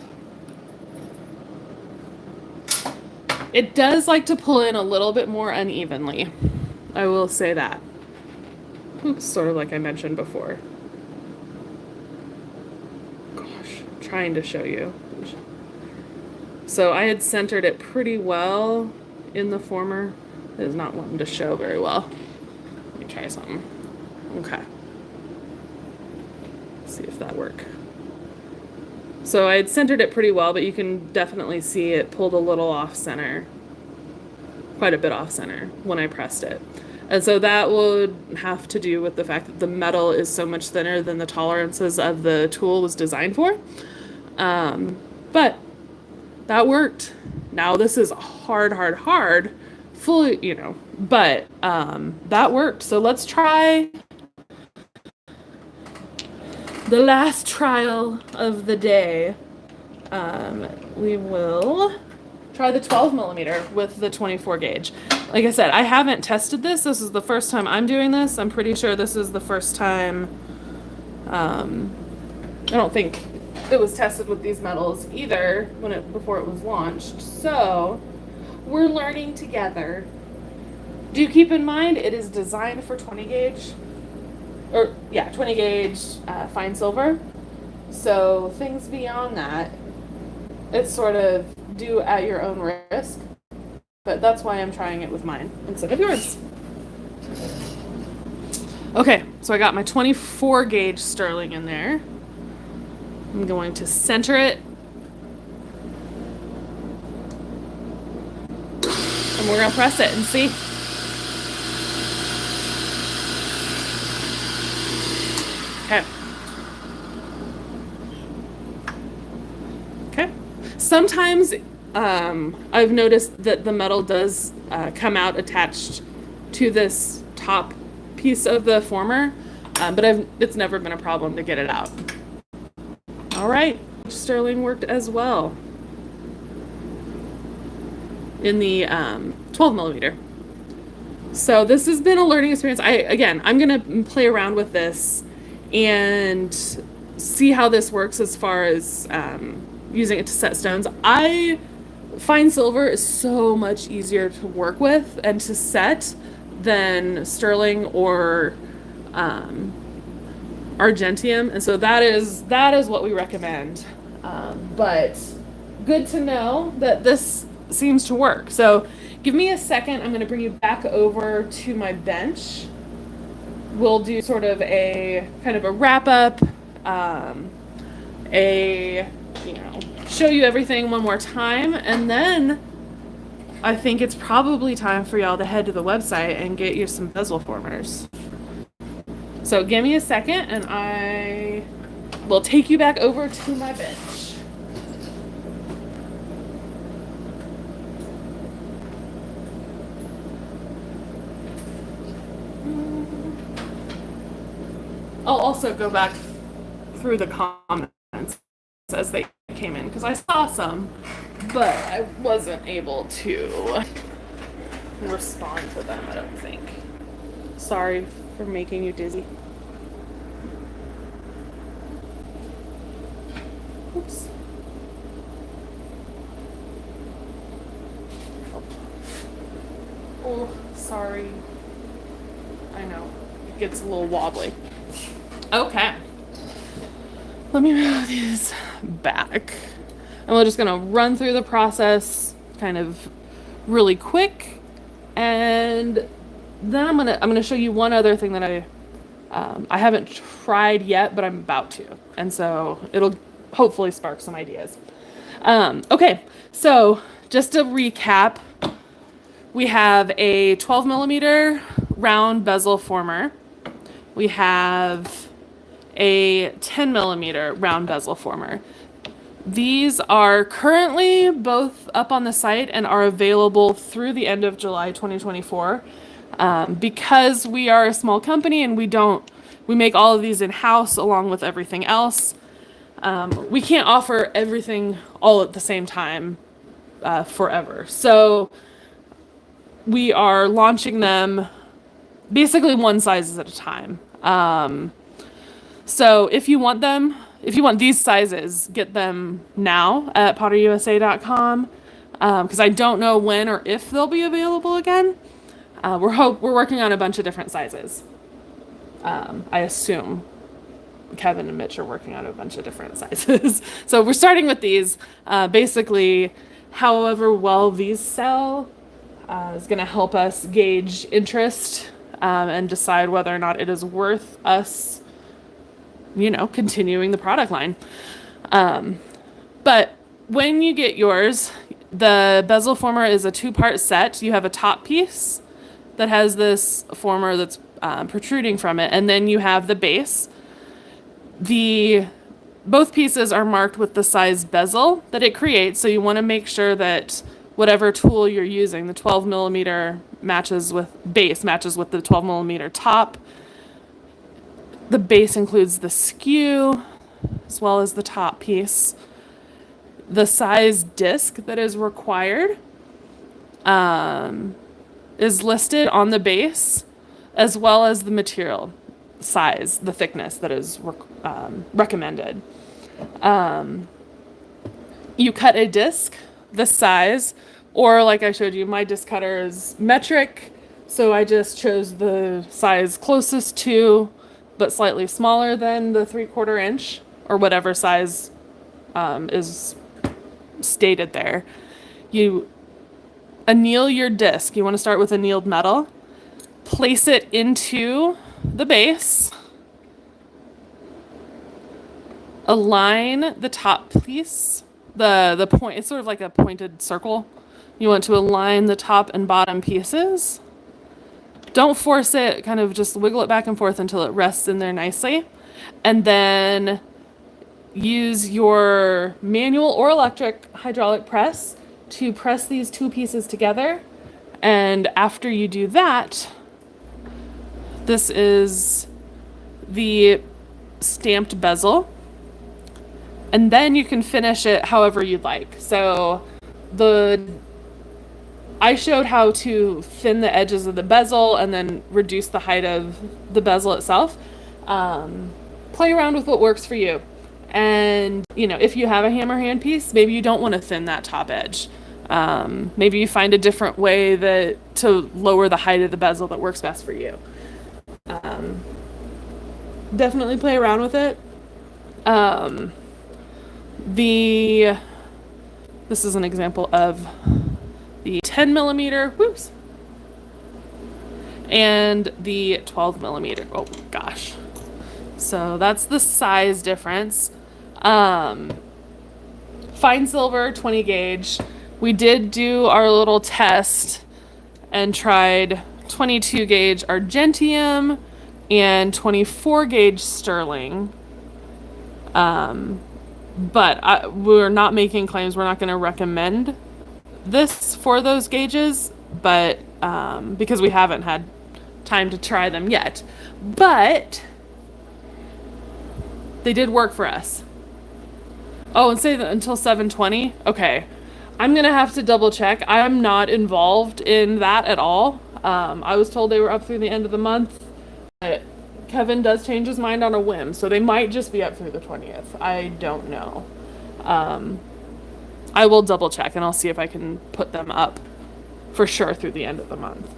It does like to pull in a little bit more unevenly. I will say that. Oops, sort of like I mentioned before. Gosh, I'm trying to show you. So I had centered it pretty well in the former. It is not wanting to show very well. Let me try something. Okay. See if that works. So I had centered it pretty well, but you can definitely see it pulled a little off center, quite a bit off center when I pressed it. And so that would have to do with the fact that the metal is so much thinner than the tolerances of the tool was designed for. But that worked. Now this is hard, fully, but that worked. So let's try the last trial of the day. We will try the 12 millimeter with the 24 gauge. Like I said, I haven't tested this. This is the first time I'm doing this. I'm pretty sure this is the first time. I don't think it was tested with these metals either before it was launched. So we're learning together. Do keep in mind it is designed for 20 gauge. 20 gauge fine silver. So things beyond that, it's sort of do at your own risk. But that's why I'm trying it with mine instead of yours. Okay, so I got my 24 gauge sterling in there. I'm going to center it. And we're going to press it and see. Okay. Okay. Sometimes I've noticed that the metal does come out attached to this top piece of the former, but it's never been a problem to get it out. All right, sterling worked as well in the 12 millimeter. So this has been a learning experience. I'm gonna play around with this and see how this works as far as using it to set stones. Fine silver is so much easier to work with and to set than sterling or argentium, and so that is what we recommend. But good to know that this seems to work. So give me a second. I'm going to bring you back over to my bench. We'll do sort of a kind of a wrap up, show you everything one more time, and then I think it's probably time for y'all to head to the website and get you some bezel formers. So give me a second and I will take you back over to my bench. I'll also go back through the comments as they came in because I saw some, but I wasn't able to respond to them, I don't think. Sorry for making you dizzy. Oops. Oh, sorry. I know. It gets a little wobbly. Okay. Let me move these back. And we're just gonna run through the process kind of really quick. And then I'm gonna show you one other thing that I haven't tried yet, but I'm about to. And so it'll hopefully spark some ideas. Okay, so just to recap, we have a 12 millimeter round bezel former. We have a 10 millimeter round bezel former. These are currently both up on the site and are available through the end of July 2024. Because we are a small company and we make all of these in-house along with everything else. We can't offer everything all at the same time forever. So we are launching them basically one size at a time. So if you want these sizes, get them now at potterusa.com because I don't know when or if they'll be available again. We're working on a bunch of different sizes. I assume Kevin and Mitch are working on a bunch of different sizes. So we're starting with these. Basically, however well these sell is going to help us gauge interest and decide whether or not it is worth us, continuing the product line. But when you get yours, the bezel former is a 2-part set. You have a top piece that has this former that's protruding from it, and then you have the base. Both pieces are marked with the size bezel that it creates, so you want to make sure that whatever tool you're using, the 12 millimeter matches with the 12 millimeter top. The base includes the skew as well as the top piece. The size disc that is required is listed on the base, as well as the material size, the thickness that is recommended. You cut a disc this size, or like I showed you, my disc cutter is metric, so I just chose the size closest to, but slightly smaller than the 3/4 inch, or whatever size is stated there. You anneal your disc. You want to start with annealed metal. Place it into the base. Align the top piece. The point, it's sort of like a pointed circle. You want to align the top and bottom pieces. Don't force it, kind of just wiggle it back and forth until it rests in there nicely. And then use your manual or electric hydraulic press to press these two pieces together. And after you do that, this is the stamped bezel. And then you can finish it however you'd like. So I showed how to thin the edges of the bezel and then reduce the height of the bezel itself. Play around with what works for you. And, if you have a hammer hand piece, maybe you don't want to thin that top edge. Maybe you find a different way to lower the height of the bezel that works best for you. Definitely play around with it. This is an example of the 10 millimeter, and the 12 millimeter. Oh gosh. So that's the size difference. fine silver 20 gauge. We did do our little test and tried 22 gauge argentium and 24 gauge sterling. But we're not making claims. We're not going to recommend this for those gauges, but because we haven't had time to try them yet. But they did work for us. Oh, and say that until 720? Okay. I'm going to have to double check. I'm not involved in that at all. I was told they were up through the end of the month, but Kevin does change his mind on a whim, so they might just be up through the 20th. I don't know. I will double check and I'll see if I can put them up for sure through the end of the month.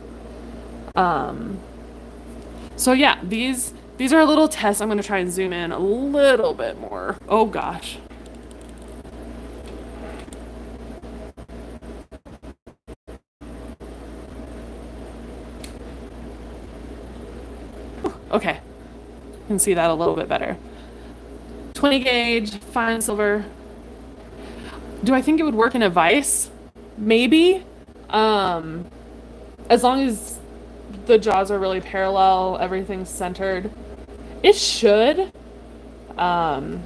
So yeah, these are a little tests. I'm going to try and zoom in a little bit more. Oh gosh. Okay, you can see that a little bit better. 20 gauge, fine silver. Do I think it would work in a vise? Maybe. As long as the jaws are really parallel, everything's centered. It should. My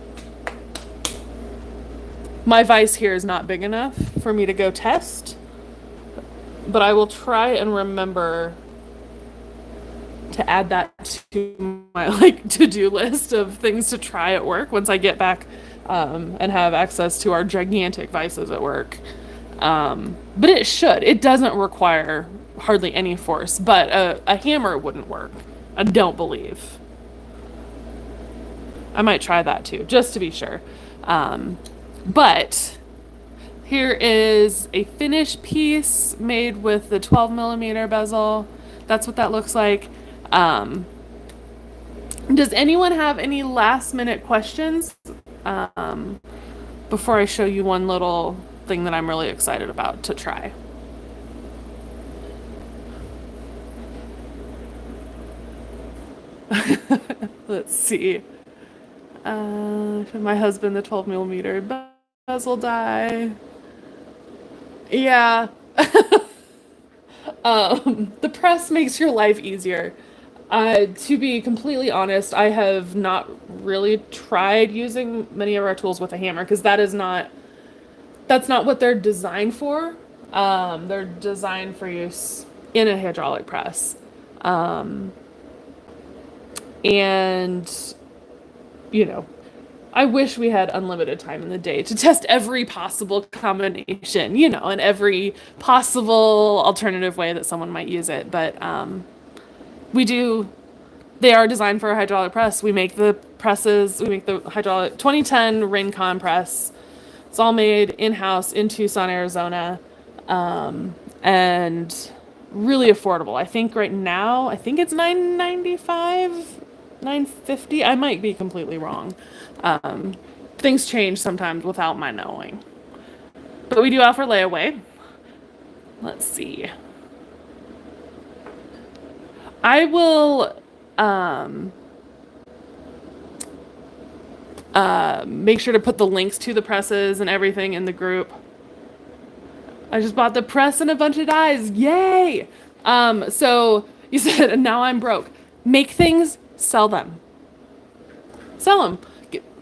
vise here is not big enough for me to go test, but I will try and remember to add that to my to-do list of things to try at work once I get back and have access to our gigantic vices at work. But it should. It doesn't require hardly any force, but a hammer wouldn't work. I don't believe. I might try that too, just to be sure. But here is a finished piece made with the 12 millimeter bezel. That's what that looks like. Does anyone have any last minute questions before I show you one little thing that I'm really excited about to try? Let's see. My husband, the 12 millimeter bezel die. Yeah. The press makes your life easier. To be completely honest, I have not really tried using many of our tools with a hammer because that's not what they're designed for. They're designed for use in a hydraulic press. And, I wish we had unlimited time in the day to test every possible combination, and every possible alternative way that someone might use it. But they are designed for a hydraulic press. We make the hydraulic 2010 Rincon press. It's all made in-house in Tucson, Arizona, and really affordable. I think right now, it's $995, $950. I might be completely wrong. Things change sometimes without my knowing. But we do offer layaway. Let's see. I will make sure to put the links to the presses and everything in the group. I just bought the press and a bunch of dies. Yay! So you said, now I'm broke. Make things, sell them. Sell them.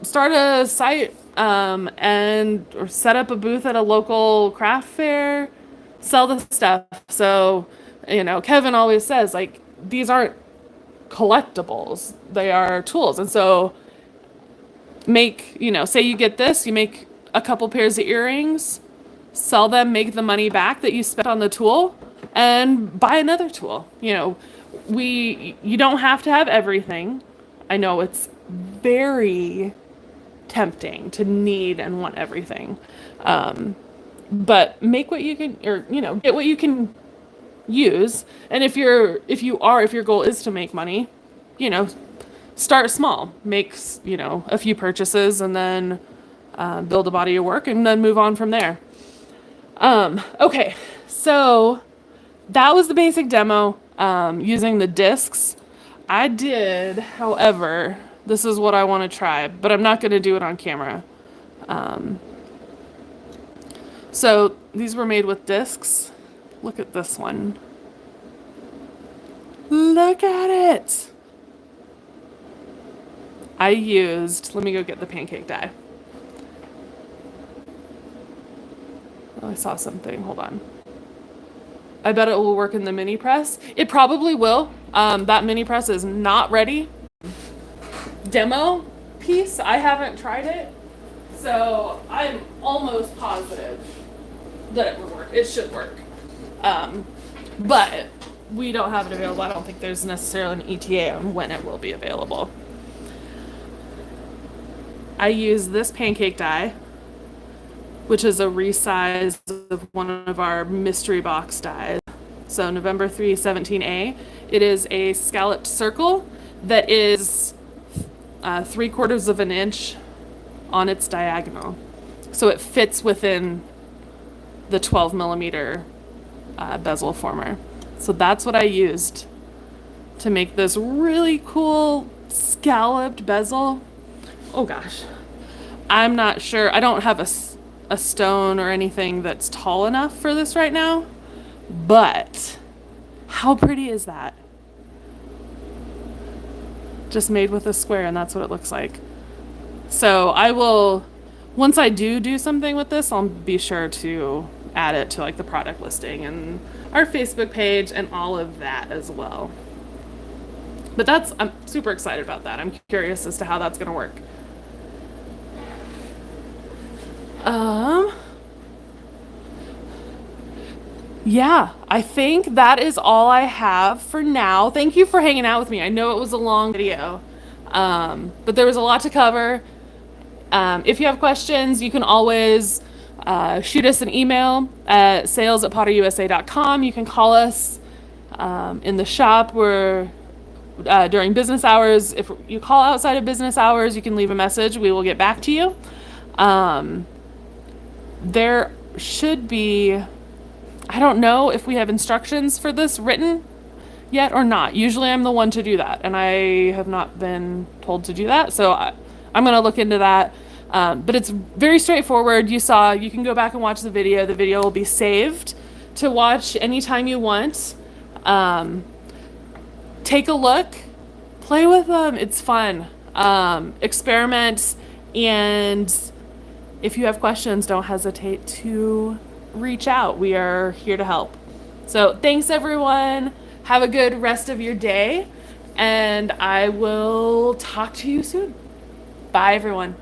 Start a site or set up a booth at a local craft fair. Sell the stuff. So, Kevin always says, these aren't collectibles. They are tools. And so say you get this, you make a couple pairs of earrings, sell them, make the money back that you spent on the tool, and buy another tool. You don't have to have everything. I know it's very tempting to need and want everything. But make what you can, or, get what you can use. And if your goal is to make money, start small, make, a few purchases and then build a body of work and then move on from there. Okay, so that was the basic demo using the discs. I did, however, this is what I want to try, but I'm not going to do it on camera. So these were made with discs. Look at this one. Look at it. Let me go get the pancake die. Oh, I saw something. Hold on. I bet it will work in the mini press. It probably will. That mini press is not ready. Demo piece, I haven't tried it. So I'm almost positive that it will work. It should work. But we don't have it available. I don't think there's necessarily an ETA on when it will be available. I use this pancake die, which is a resize of one of our mystery box dies. So November 3 17A. It is a scalloped circle that is 3/4 of an inch on its diagonal. So it fits within the 12 millimeter bezel former. So that's what I used to make this really cool scalloped bezel. Oh gosh. I'm not sure. I don't have a stone or anything that's tall enough for this right now. But how pretty is that? Just made with a square, and that's what it looks like. So I will, once I do something with this, I'll be sure to add it to like the product listing and our Facebook page and all of that as well. But I'm super excited about that. I'm curious as to how that's going to work. Yeah, I think that is all I have for now. Thank you for hanging out with me. I know it was a long video, but there was a lot to cover. If you have questions, you can always shoot us an email at sales@potterusa.com. You can call us in the shop. We're during business hours. If you call outside of business hours, you can leave a message. We will get back to you. There should be, I don't know if we have instructions for this written yet or not. Usually I'm the one to do that, and I have not been told to do that. So I'm going to look into that. But it's very straightforward. You can go back and watch the video. The video will be saved to watch anytime you want. Take a look, play with them. It's fun. Experiment, and if you have questions, don't hesitate to reach out. We are here to help. So thanks, everyone. Have a good rest of your day, and I will talk to you soon. Bye, everyone.